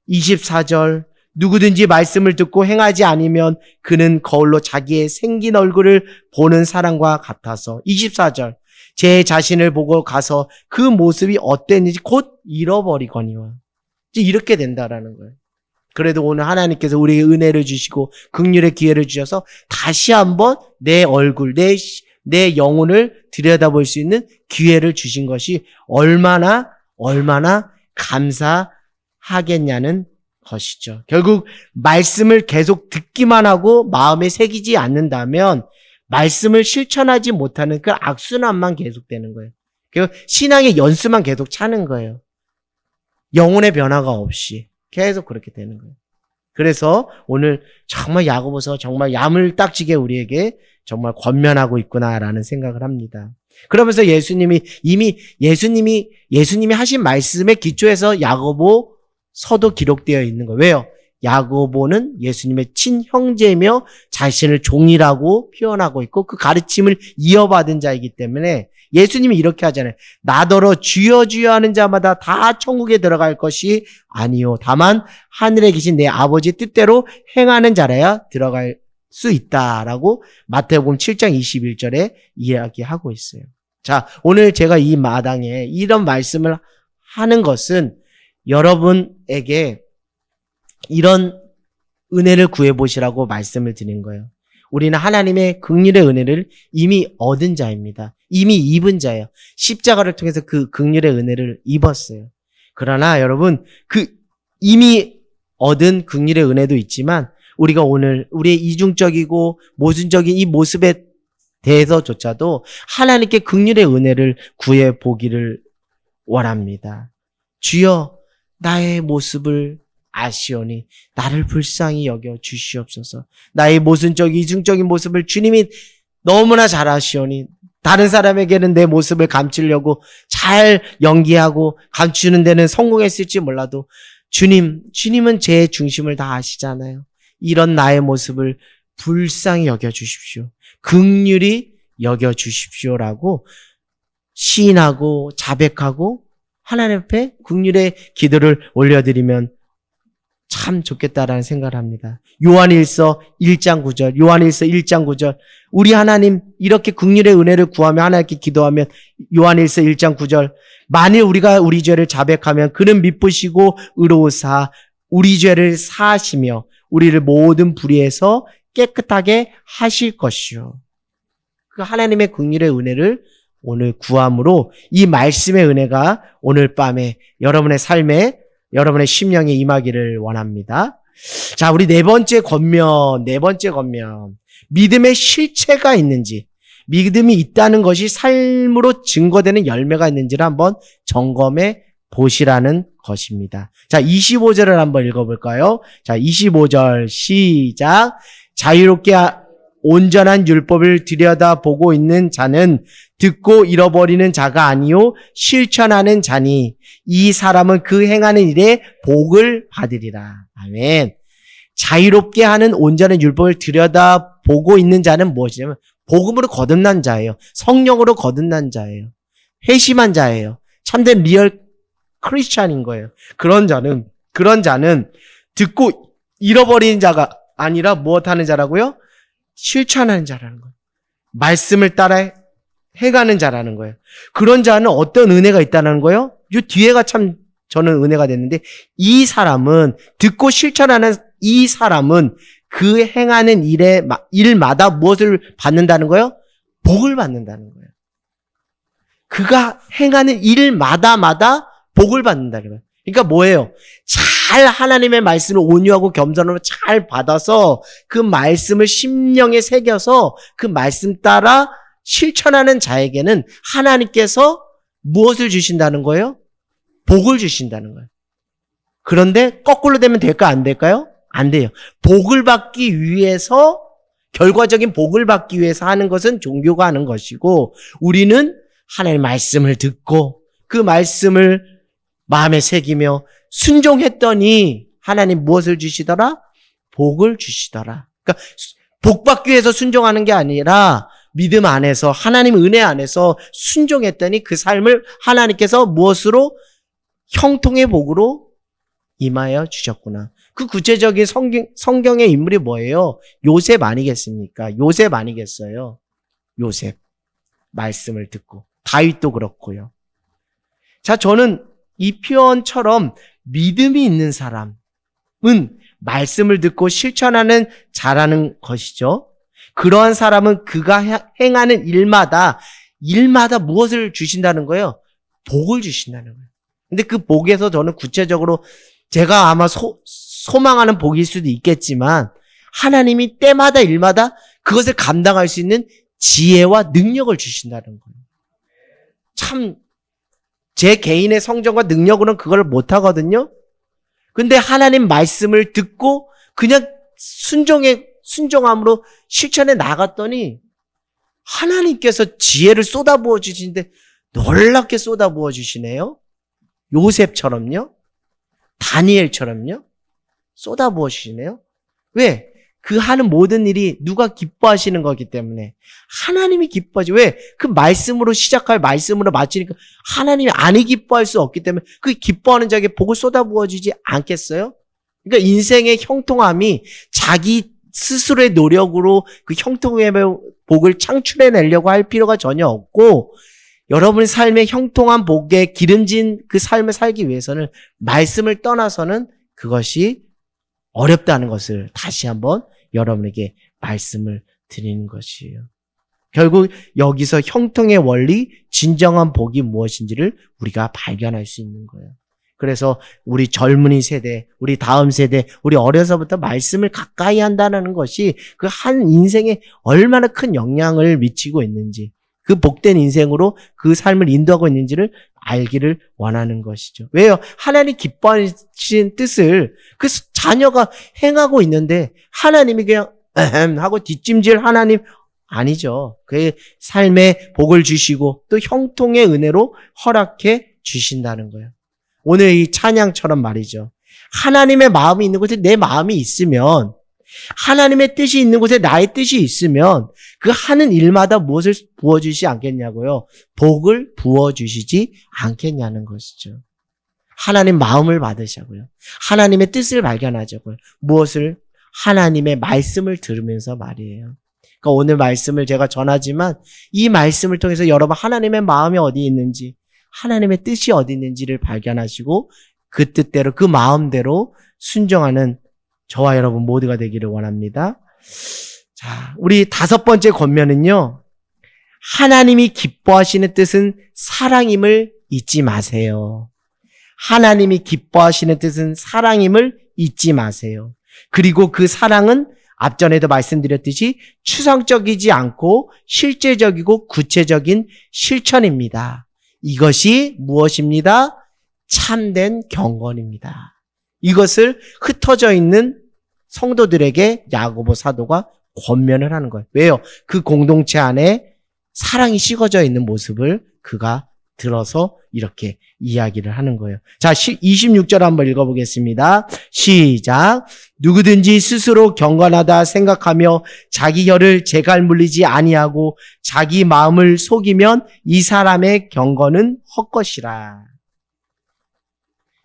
24절 누구든지 말씀을 듣고 행하지 않으면 그는 거울로 자기의 생긴 얼굴을 보는 사람과 같아서 24절 제 자신을 보고 가서 그 모습이 어땠는지 곧 잃어버리거니와 이렇게 된다라는 거예요. 그래도 오늘 하나님께서 우리에게 은혜를 주시고 긍휼의 기회를 주셔서 다시 한번 내 얼굴, 내 영혼을 들여다볼 수 있는 기회를 주신 것이 얼마나 감사하겠냐는 것이죠. 결국 말씀을 계속 듣기만 하고 마음에 새기지 않는다면 말씀을 실천하지 못하는 그 악순환만 계속되는 거예요. 결국 신앙의 연수만 계속 차는 거예요. 영혼의 변화가 없이 계속 그렇게 되는 거예요. 그래서 오늘 정말 야고보서 정말 야물딱지게 우리에게 정말 권면하고 있구나라는 생각을 합니다. 그러면서 예수님이 하신 말씀의 기초에서 야고보서도 기록되어 있는 거예요. 왜요? 야고보는 예수님의 친형제며 자신을 종이라고 표현하고 있고 그 가르침을 이어받은 자이기 때문에 예수님이 이렇게 하잖아요. 나더러 주여 주여 하는 자마다 다 천국에 들어갈 것이 아니요. 다만 하늘에 계신 내 아버지 뜻대로 행하는 자라야 들어갈 수 있다라고 마태복음 7장 21절에 이야기하고 있어요. 자, 오늘 제가 이 마당에 이런 말씀을 하는 것은 여러분에게 이런 은혜를 구해보시라고 말씀을 드린 거예요. 우리는 하나님의 긍휼의 은혜를 이미 얻은 자입니다. 이미 입은 자예요. 십자가를 통해서 그 긍휼의 은혜를 입었어요. 그러나 여러분, 그 이미 얻은 긍휼의 은혜도 있지만 우리가 오늘 우리의 이중적이고 모순적인 이 모습에 대해서조차도 하나님께 긍휼의 은혜를 구해보기를 원합니다. 주여 나의 모습을 아시오니 나를 불쌍히 여겨 주시옵소서. 나의 모순적 이중적인 모습을 주님이 너무나 잘 아시오니 다른 사람에게는 내 모습을 감추려고 잘 연기하고 감추는 데는 성공했을지 몰라도 주님은 제 중심을 다 아시잖아요. 이런 나의 모습을 불쌍히 여겨 주십시오. 긍휼히 여겨 주십시오라고 시인하고 자백하고 하나님 앞에 긍휼의 기도를 올려드리면 참 좋겠다라는 생각을 합니다. 요한일서 1장 9절 우리 하나님 이렇게 긍휼의 은혜를 구하며 하나님께 기도하면 요한일서 1장 9절 만일 우리가 우리 죄를 자백하면 그는 미쁘시고 의로우사 우리 죄를 사하시며 우리를 모든 불의에서 깨끗하게 하실 것이요. 그 하나님의 긍휼의 은혜를 오늘 구함으로 이 말씀의 은혜가 오늘 밤에 여러분의 삶에 여러분의 심령에 임하기를 원합니다. 자, 우리 네 번째 권면. 믿음의 실체가 있는지, 믿음이 있다는 것이 삶으로 증거되는 열매가 있는지를 한번 점검해 보시라는 것입니다. 자, 25절을 한번 읽어볼까요? 자, 25절 시작. 자유롭게 온전한 율법을 들여다보고 있는 자는 듣고 잃어버리는 자가 아니요 실천하는 자니 이 사람은 그 행하는 일에 복을 받으리라. 아멘. 자유롭게 하는 온전한 율법을 들여다보고 있는 자는 무엇이냐면 복음으로 거듭난 자예요. 성령으로 거듭난 자예요. 회심한 자예요. 참된 리얼 크리스찬인 거예요. 그런 자는 듣고 잃어버리는 자가 아니라 무엇하는 자라고요? 실천하는 자라는 거예요. 말씀을 따라 해가는 자라는 거예요. 그런 자는 어떤 은혜가 있다는 거예요? 이 뒤에가 참 저는 은혜가 됐는데 이 사람은 듣고 실천하는 이 사람은 그 행하는 일마다 무엇을 받는다는 거예요? 복을 받는다는 거예요. 그가 행하는 일마다 복을 받는다는 거예요. 그러니까 뭐예요? 잘 하나님의 말씀을 온유하고 겸손으로 잘 받아서 그 말씀을 심령에 새겨서 그 말씀 따라 실천하는 자에게는 하나님께서 무엇을 주신다는 거예요? 복을 주신다는 거예요. 그런데 거꾸로 되면 될까 안 될까요? 안 돼요. 복을 받기 위해서 결과적인 복을 받기 위해서 하는 것은 종교가 하는 것이고 우리는 하나님의 말씀을 듣고 그 말씀을 마음에 새기며 순종했더니 하나님 무엇을 주시더라? 복을 주시더라. 그러니까 복 받기 위해서 순종하는 게 아니라 믿음 안에서 하나님 은혜 안에서 순종했더니 그 삶을 하나님께서 무엇으로? 형통의 복으로 임하여 주셨구나. 그 구체적인 성경의 인물이 뭐예요? 요셉 아니겠습니까? 요셉 아니겠어요? 요셉. 말씀을 듣고. 다윗도 그렇고요. 자, 저는 이 표현처럼 믿음이 있는 사람은 말씀을 듣고 실천하는 자라는 것이죠. 그러한 사람은 그가 행하는 일마다 무엇을 주신다는 거예요? 복을 주신다는 거예요. 근데 그 복에서 저는 구체적으로 제가 아마 소망하는 복일 수도 있겠지만 하나님이 때마다 일마다 그것을 감당할 수 있는 지혜와 능력을 주신다는 거예요. 참 제 개인의 성정과 능력으로는 그걸 못하거든요. 근데 하나님 말씀을 듣고 그냥 순종함으로 실천해 나갔더니 하나님께서 지혜를 쏟아부어 주시는데 놀랍게 쏟아부어 주시네요. 요셉처럼요. 다니엘처럼요. 쏟아부어 주시네요. 왜? 그 하는 모든 일이 누가 기뻐하시는 거기 때문에 하나님이 기뻐하지. 왜? 그 말씀으로 시작할 말씀으로 마치니까 하나님이 아니 기뻐할 수 없기 때문에 그 기뻐하는 자에게 복을 쏟아부어주지 않겠어요? 그러니까 인생의 형통함이 자기 스스로의 노력으로 그 형통함의 복을 창출해내려고 할 필요가 전혀 없고, 여러분의 삶의 형통한 복에 기름진 그 삶을 살기 위해서는 말씀을 떠나서는 그것이 어렵다는 것을 다시 한번 여러분에게 말씀을 드리는 것이에요. 결국 여기서 형통의 원리, 진정한 복이 무엇인지를 우리가 발견할 수 있는 거예요. 그래서 우리 젊은이 세대, 우리 다음 세대, 우리 어려서부터 말씀을 가까이 한다는 것이 그 한 인생에 얼마나 큰 영향을 미치고 있는지, 그 복된 인생으로 그 삶을 인도하고 있는지를 알기를 원하는 것이죠. 왜요? 하나님 기뻐하신 뜻을 그 자녀가 행하고 있는데 하나님이 그냥 하고 뒷짐질 하나님 아니죠. 그의 삶에 복을 주시고 또 형통의 은혜로 허락해 주신다는 거예요. 오늘 이 찬양처럼 말이죠. 하나님의 마음이 있는 곳에 내 마음이 있으면, 하나님의 뜻이 있는 곳에 나의 뜻이 있으면 그 하는 일마다 무엇을 부어주시지 않겠냐고요? 복을 부어주시지 않겠냐는 것이죠. 하나님 마음을 받으자고요. 하나님의 뜻을 발견하자고요. 무엇을? 하나님의 말씀을 들으면서 말이에요. 그러니까 오늘 말씀을 제가 전하지만 이 말씀을 통해서 여러분 하나님의 마음이 어디 있는지, 하나님의 뜻이 어디 있는지를 발견하시고 그 뜻대로 그 마음대로 순종하는 저와 여러분 모두가 되기를 원합니다. 자, 우리 5번째 권면은요. 하나님이 기뻐하시는 뜻은 사랑임을 잊지 마세요. 하나님이 기뻐하시는 뜻은 사랑임을 잊지 마세요. 그리고 그 사랑은 앞전에도 말씀드렸듯이 추상적이지 않고 실제적이고 구체적인 실천입니다. 이것이 무엇입니다? 참된 경건입니다. 이것을 흩어져 있는 성도들에게 야고보 사도가 권면을 하는 거예요. 왜요? 그 공동체 안에 사랑이 식어져 있는 모습을 그가 들어서 이렇게 이야기를 하는 거예요. 자, 26절 한번 읽어보겠습니다. 시작. 누구든지 스스로 경건하다 생각하며 자기 혀를 재갈 물리지 아니하고 자기 마음을 속이면 이 사람의 경건은 헛것이라.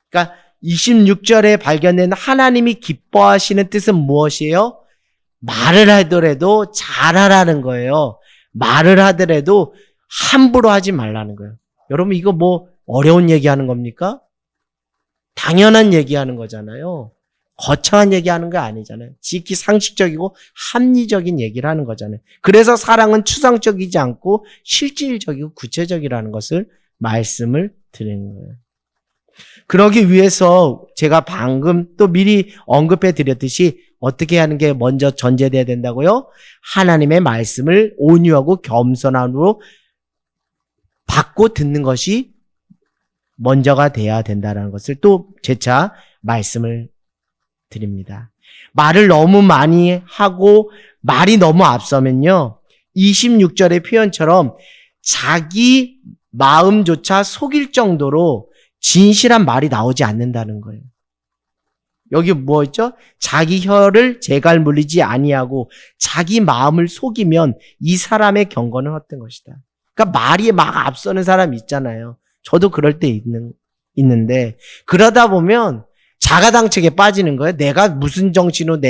그러니까 26절에 발견된 하나님이 기뻐하시는 뜻은 무엇이에요? 말을 하더라도 잘하라는 거예요. 말을 하더라도 함부로 하지 말라는 거예요. 여러분 이거 뭐 어려운 얘기하는 겁니까? 당연한 얘기하는 거잖아요. 거창한 얘기하는 거 아니잖아요. 지극히 상식적이고 합리적인 얘기를 하는 거잖아요. 그래서 사랑은 추상적이지 않고 실질적이고 구체적이라는 것을 말씀을 드리는 거예요. 그러기 위해서 제가 방금 또 미리 언급해 드렸듯이 어떻게 하는 게 먼저 전제돼야 된다고요? 하나님의 말씀을 온유하고 겸손함으로 받고 듣는 것이 먼저가 돼야 된다는 것을 또 재차 말씀을 드립니다. 말을 너무 많이 하고 말이 너무 앞서면요. 26절의 표현처럼 자기 마음조차 속일 정도로 진실한 말이 나오지 않는다는 거예요. 여기 뭐 있죠? 자기 혀를 재갈 물리지 아니하고 자기 마음을 속이면 이 사람의 경건은 헛된 것이다. 그러니까 말이 막 앞서는 사람이 있잖아요. 저도 그럴 때 있는데 그러다 보면 자가당착에 빠지는 거예요. 내가 무슨 정신으로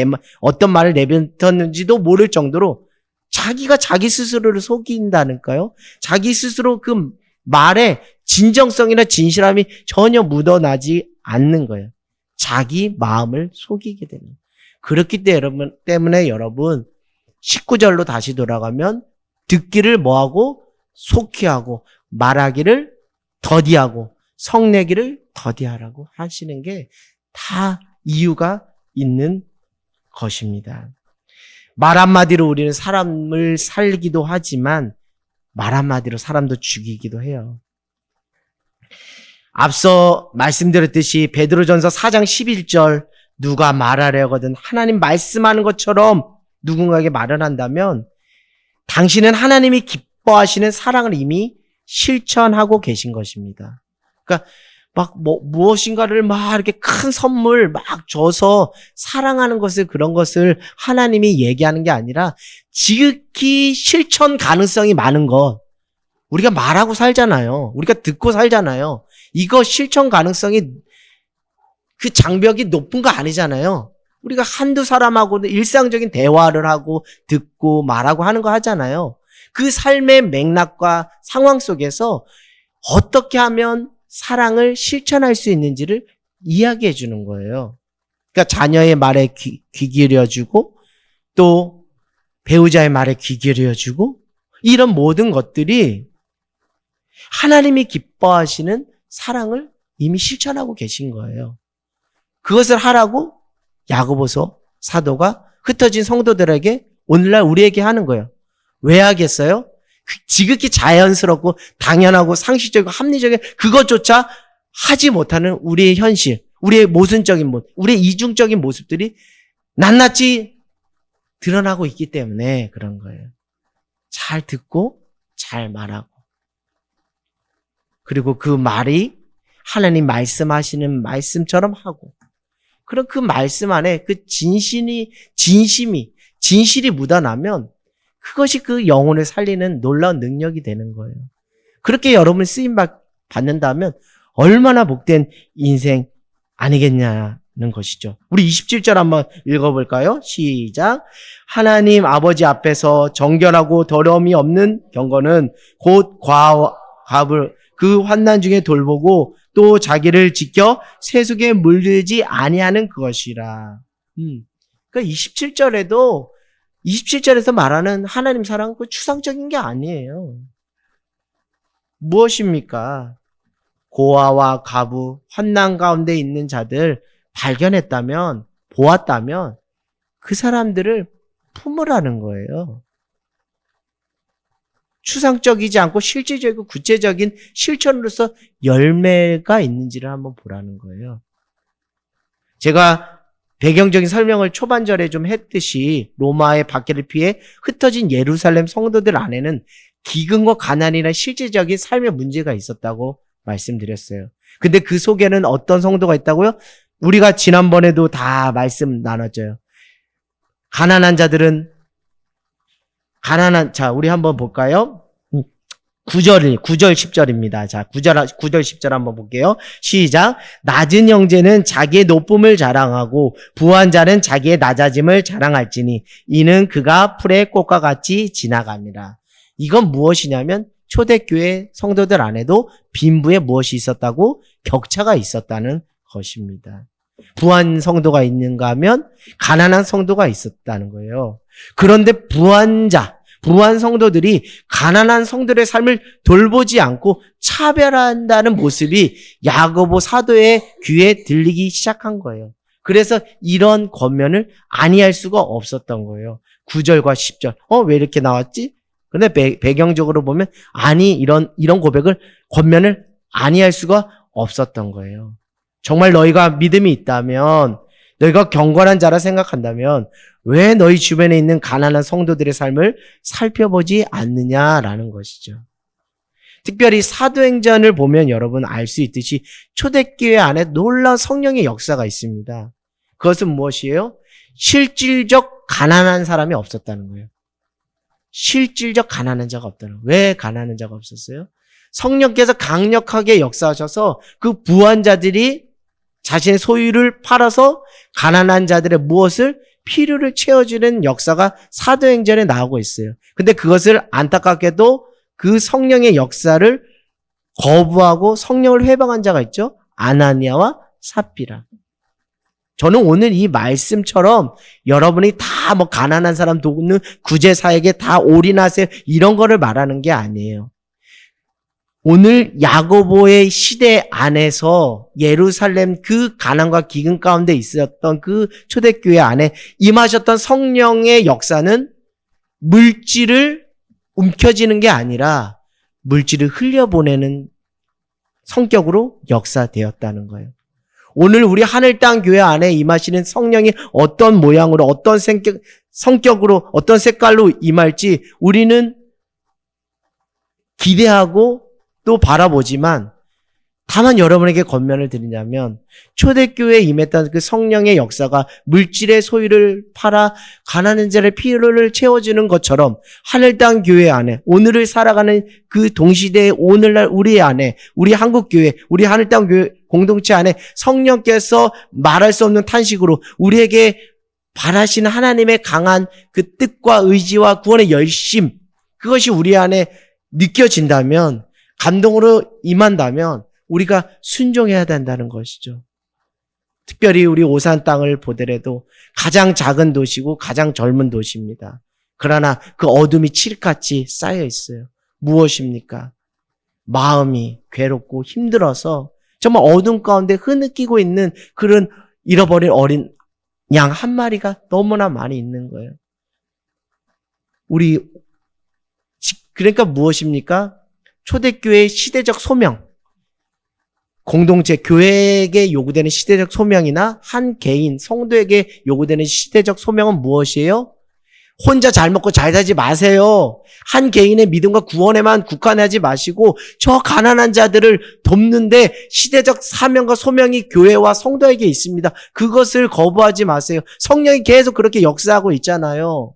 어떤 말을 내뱉었는지도 모를 정도로 자기가 자기 스스로를 속인다니까요. 자기 스스로 그 말에 진정성이나 진실함이 전혀 묻어나지 않는 거예요. 자기 마음을 속이게 되는 거예요. 그렇기 때문에 여러분 19절로 다시 돌아가면 듣기를 뭐하고 속히하고 말하기를 더디하고 성내기를 더디하라고 하시는 게 다 이유가 있는 것입니다. 말 한마디로 우리는 사람을 살기도 하지만 말 한마디로 사람도 죽이기도 해요. 앞서 말씀드렸듯이 베드로전서 4장 11절 누가 말하려거든 하나님 말씀하는 것처럼 누군가에게 말을 한다면 당신은 하나님이 기뻐하시는 사랑을 이미 실천하고 계신 것입니다. 그러니까 무엇인가를 막 이렇게 큰 선물 막 줘서 사랑하는 것을, 그런 것을 하나님이 얘기하는 게 아니라 지극히 실천 가능성이 많은 것. 우리가 말하고 살잖아요. 우리가 듣고 살잖아요. 이거 실천 가능성이 그 장벽이 높은 거 아니잖아요. 우리가 한두 사람하고 일상적인 대화를 하고 듣고 말하고 하는 거 하잖아요. 그 삶의 맥락과 상황 속에서 어떻게 하면 사랑을 실천할 수 있는지를 이야기해 주는 거예요. 그러니까 자녀의 말에 귀 기울여주고, 또 배우자의 말에 귀 기울여주고, 이런 모든 것들이 하나님이 기뻐하시는 사랑을 이미 실천하고 계신 거예요. 그것을 하라고 야고보서 사도가 흩어진 성도들에게 오늘날 우리에게 하는 거예요. 왜 하겠어요? 지극히 자연스럽고 당연하고 상식적이고 합리적인 그것조차 하지 못하는 우리의 현실, 우리의 모순적인 모습, 우리의 이중적인 모습들이 낱낱이 드러나고 있기 때문에 그런 거예요. 잘 듣고 잘 말하고, 그리고 그 말이 하나님 말씀하시는 말씀처럼 하고, 그럼 그 말씀 안에 그 진실이 묻어나면 그것이 그 영혼을 살리는 놀라운 능력이 되는 거예요. 그렇게 여러분이 쓰임 받는다면 얼마나 복된 인생 아니겠냐는 것이죠. 우리 27절 한번 읽어볼까요? 시작. 하나님 아버지 앞에서 정결하고 더러움이 없는 경건은 곧 과업을 그 환난 중에 돌보고 또 자기를 지켜 세속에 물들지 아니하는 그것이라. 그러니까 27절에서 말하는 하나님 사랑은 그 추상적인 게 아니에요. 무엇입니까? 고아와 과부, 환난 가운데 있는 자들 발견했다면, 보았다면 그 사람들을 품으라는 거예요. 추상적이지 않고 실질적이고 구체적인 실천으로서 열매가 있는지를 한번 보라는 거예요. 제가 배경적인 설명을 초반절에 좀 했듯이 로마의 박해를 피해 흩어진 예루살렘 성도들 안에는 기근과 가난이나 실질적인 삶의 문제가 있었다고 말씀드렸어요. 근데 그 속에는 어떤 성도가 있다고요? 우리가 지난번에도 다 말씀 나눴죠. 자, 우리 한번 볼까요? 9절 10절입니다. 자, 9절 10절 한번 볼게요. 시작. 낮은 형제는 자기의 높음을 자랑하고 부한 자는 자기의 낮아짐을 자랑할지니 이는 그가 풀의 꽃과 같이 지나갑니다. 이건 무엇이냐면 초대교회 성도들 안에도 빈부에 무엇이 있었다고? 격차가 있었다는 것입니다. 부한 성도가 있는가 하면 가난한 성도가 있었다는 거예요. 그런데 부한 성도들이 가난한 성도들의 삶을 돌보지 않고 차별한다는 모습이 야고보 사도의 귀에 들리기 시작한 거예요. 그래서 이런 권면을 아니할 수가 없었던 거예요. 9절과 10절. 왜 이렇게 나왔지? 근데 배경적으로 보면 이런 권면을 아니할 수가 없었던 거예요. 정말 너희가 믿음이 있다면, 너희가 경건한 자라 생각한다면 왜 너희 주변에 있는 가난한 성도들의 삶을 살펴보지 않느냐라는 것이죠. 특별히 사도행전을 보면 여러분 알 수 있듯이 초대교회 안에 놀라운 성령의 역사가 있습니다. 그것은 무엇이에요? 실질적 가난한 사람이 없었다는 거예요. 실질적 가난한 자가 없다는 거예요. 왜 가난한 자가 없었어요? 성령께서 강력하게 역사하셔서 그 부한 자들이 자신의 소유를 팔아서 가난한 자들의 무엇을? 필요를 채워주는 역사가 사도행전에 나오고 있어요. 근데 그것을 안타깝게도 그 성령의 역사를 거부하고 성령을 회방한 자가 있죠. 아나니아와 삽비라. 저는 오늘 이 말씀처럼 여러분이 다 가난한 사람 돕는 구제사에게 다 올인하세요, 이런 거를 말하는 게 아니에요. 오늘 야고보의 시대 안에서 예루살렘 그 가난과 기근 가운데 있었던 그 초대교회 안에 임하셨던 성령의 역사는 물질을 움켜쥐는 게 아니라 물질을 흘려보내는 성격으로 역사되었다는 거예요. 오늘 우리 하늘 땅 교회 안에 임하시는 성령이 어떤 모양으로, 어떤 성격으로, 어떤 색깔로 임할지 우리는 기대하고 또 바라보지만 다만 여러분에게 권면을 드리냐면 초대교회에 임했던 그 성령의 역사가 물질의 소유를 팔아 가난한 자의 필요를 채워주는 것처럼 하늘 땅 교회 안에 오늘을 살아가는 그 동시대의 오늘날 우리 안에 우리 한국교회 우리 하늘 땅 교회 공동체 안에 성령께서 말할 수 없는 탄식으로 우리에게 바라시는 하나님의 강한 그 뜻과 의지와 구원의 열심 그것이 우리 안에 느껴진다면 감동으로 임한다면 우리가 순종해야 된다는 것이죠. 특별히 우리 오산 땅을 보더라도 가장 작은 도시고 가장 젊은 도시입니다. 그러나 그 어둠이 칠흑같이 쌓여 있어요. 무엇입니까? 마음이 괴롭고 힘들어서 정말 어둠 가운데 흐느끼고 있는 그런 잃어버린 어린 양 한 마리가 너무나 많이 있는 거예요. 그러니까 무엇입니까? 초대교회의 시대적 소명, 공동체, 교회에게 요구되는 시대적 소명이나 한 개인, 성도에게 요구되는 시대적 소명은 무엇이에요? 혼자 잘 먹고 잘 살지 마세요. 한 개인의 믿음과 구원에만 국한하지 마시고 저 가난한 자들을 돕는데 시대적 사명과 소명이 교회와 성도에게 있습니다. 그것을 거부하지 마세요. 성령이 계속 그렇게 역사하고 있잖아요.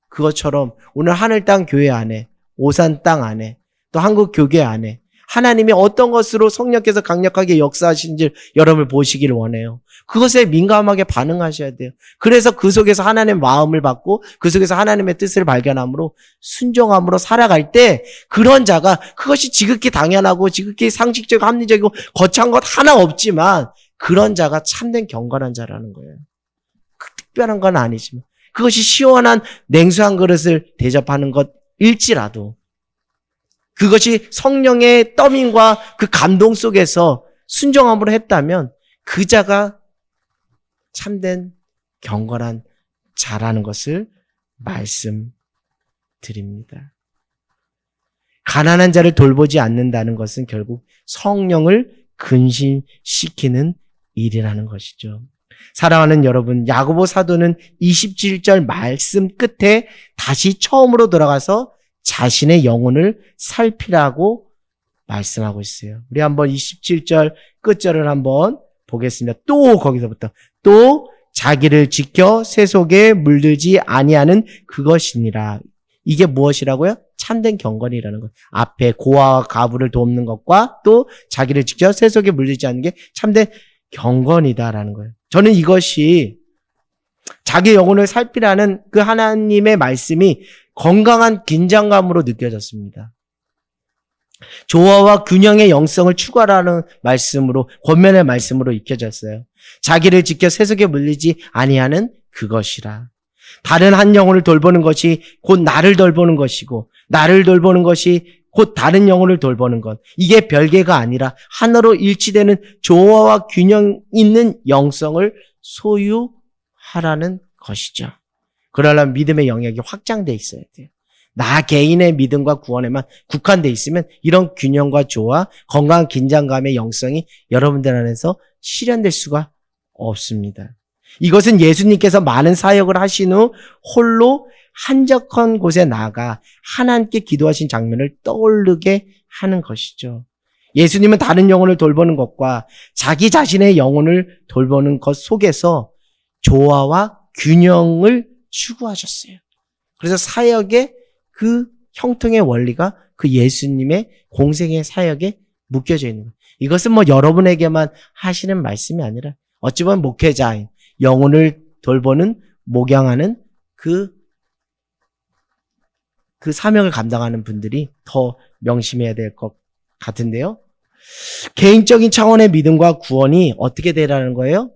그것처럼 오늘 하늘 땅 교회 안에, 오산 땅 안에, 또 한국 교회 안에 하나님이 어떤 것으로 성령께서 강력하게 역사하시는지 여러분을 보시길 원해요. 그것에 민감하게 반응하셔야 돼요. 그래서 그 속에서 하나님의 마음을 받고 그 속에서 하나님의 뜻을 발견함으로 순종함으로 살아갈 때 그런 자가 그것이 지극히 당연하고 지극히 상식적이고 합리적이고 거창한 것 하나 없지만 그런 자가 참된 경건한 자라는 거예요. 특별한 건 아니지만 그것이 시원한 냉수 한 그릇을 대접하는 것일지라도 그것이 성령의 떠민과 그 감동 속에서 순종함으로 했다면 그 자가 참된 경건한 자라는 것을 말씀드립니다. 가난한 자를 돌보지 않는다는 것은 결국 성령을 근신시키는 일이라는 것이죠. 사랑하는 여러분, 야고보 사도는 27절 말씀 끝에 다시 처음으로 돌아가서 자신의 영혼을 살피라고 말씀하고 있어요. 우리 한번 27절 끝절을 한번 보겠습니다. 또 거기서부터 또 자기를 지켜 세속에 물들지 아니하는 그것이니라. 이게 무엇이라고요? 참된 경건이라는 것. 앞에 고아와 가부를 돕는 것과 또 자기를 지켜 세속에 물들지 않는 게 참된 경건이다라는 거예요. 저는 이것이 자기 영혼을 살피라는 그 하나님의 말씀이 건강한 긴장감으로 느껴졌습니다. 조화와 균형의 영성을 추구하라는 말씀으로, 권면의 말씀으로 익혀졌어요. 자기를 지켜 세속에 물리지 아니하는 그것이라. 다른 한 영혼을 돌보는 것이 곧 나를 돌보는 것이고, 나를 돌보는 것이 곧 다른 영혼을 돌보는 것. 이게 별개가 아니라 하나로 일치되는 조화와 균형 있는 영성을 소유하라는 것이죠. 그러려면 믿음의 영역이 확장돼 있어야 돼요. 나 개인의 믿음과 구원에만 국한돼 있으면 이런 균형과 조화, 건강한 긴장감의 영성이 여러분들 안에서 실현될 수가 없습니다. 이것은 예수님께서 많은 사역을 하신 후 홀로 한적한 곳에 나가 하나님께 기도하신 장면을 떠오르게 하는 것이죠. 예수님은 다른 영혼을 돌보는 것과 자기 자신의 영혼을 돌보는 것 속에서 조화와 균형을 추구하셨어요. 그래서 사역의 그 형통의 원리가 그 예수님의 공생의 사역에 묶여져 있는 거예요. 이것은 뭐 여러분에게만 하시는 말씀이 아니라 어찌 보면 목회자인 영혼을 돌보는 목양하는 그 사명을 감당하는 분들이 더 명심해야 될 것 같은데요. 개인적인 차원의 믿음과 구원이 어떻게 되라는 거예요?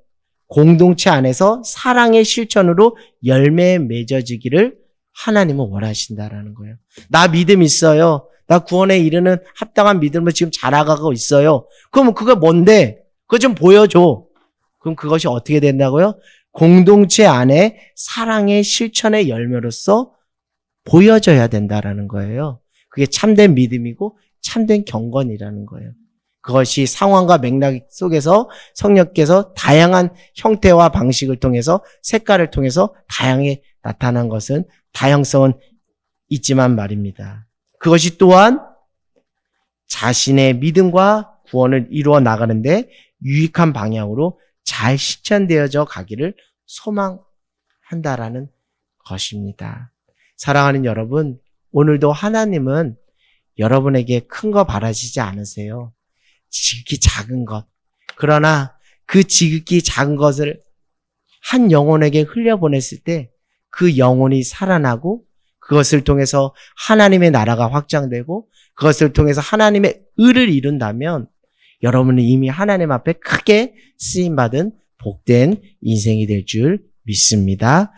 공동체 안에서 사랑의 실천으로 열매에 맺어지기를 하나님은 원하신다라는 거예요. 나 믿음 있어요. 나 구원에 이르는 합당한 믿음을 지금 자라가고 있어요. 그럼 그게 뭔데? 그거 좀 보여줘. 그럼 그것이 어떻게 된다고요? 공동체 안에 사랑의 실천의 열매로서 보여져야 된다라는 거예요. 그게 참된 믿음이고 참된 경건이라는 거예요. 그것이 상황과 맥락 속에서 성령께서 다양한 형태와 방식을 통해서 색깔을 통해서 다양하게 나타난 것은 다양성은 있지만 말입니다. 그것이 또한 자신의 믿음과 구원을 이루어 나가는데 유익한 방향으로 잘 실천되어져 가기를 소망한다라는 것입니다. 사랑하는 여러분, 오늘도 하나님은 여러분에게 큰 거 바라시지 않으세요. 지극히 작은 것. 그러나 그 지극히 작은 것을 한 영혼에게 흘려보냈을 때 그 영혼이 살아나고 그것을 통해서 하나님의 나라가 확장되고 그것을 통해서 하나님의 의를 이룬다면 여러분은 이미 하나님 앞에 크게 쓰임받은 복된 인생이 될 줄 믿습니다.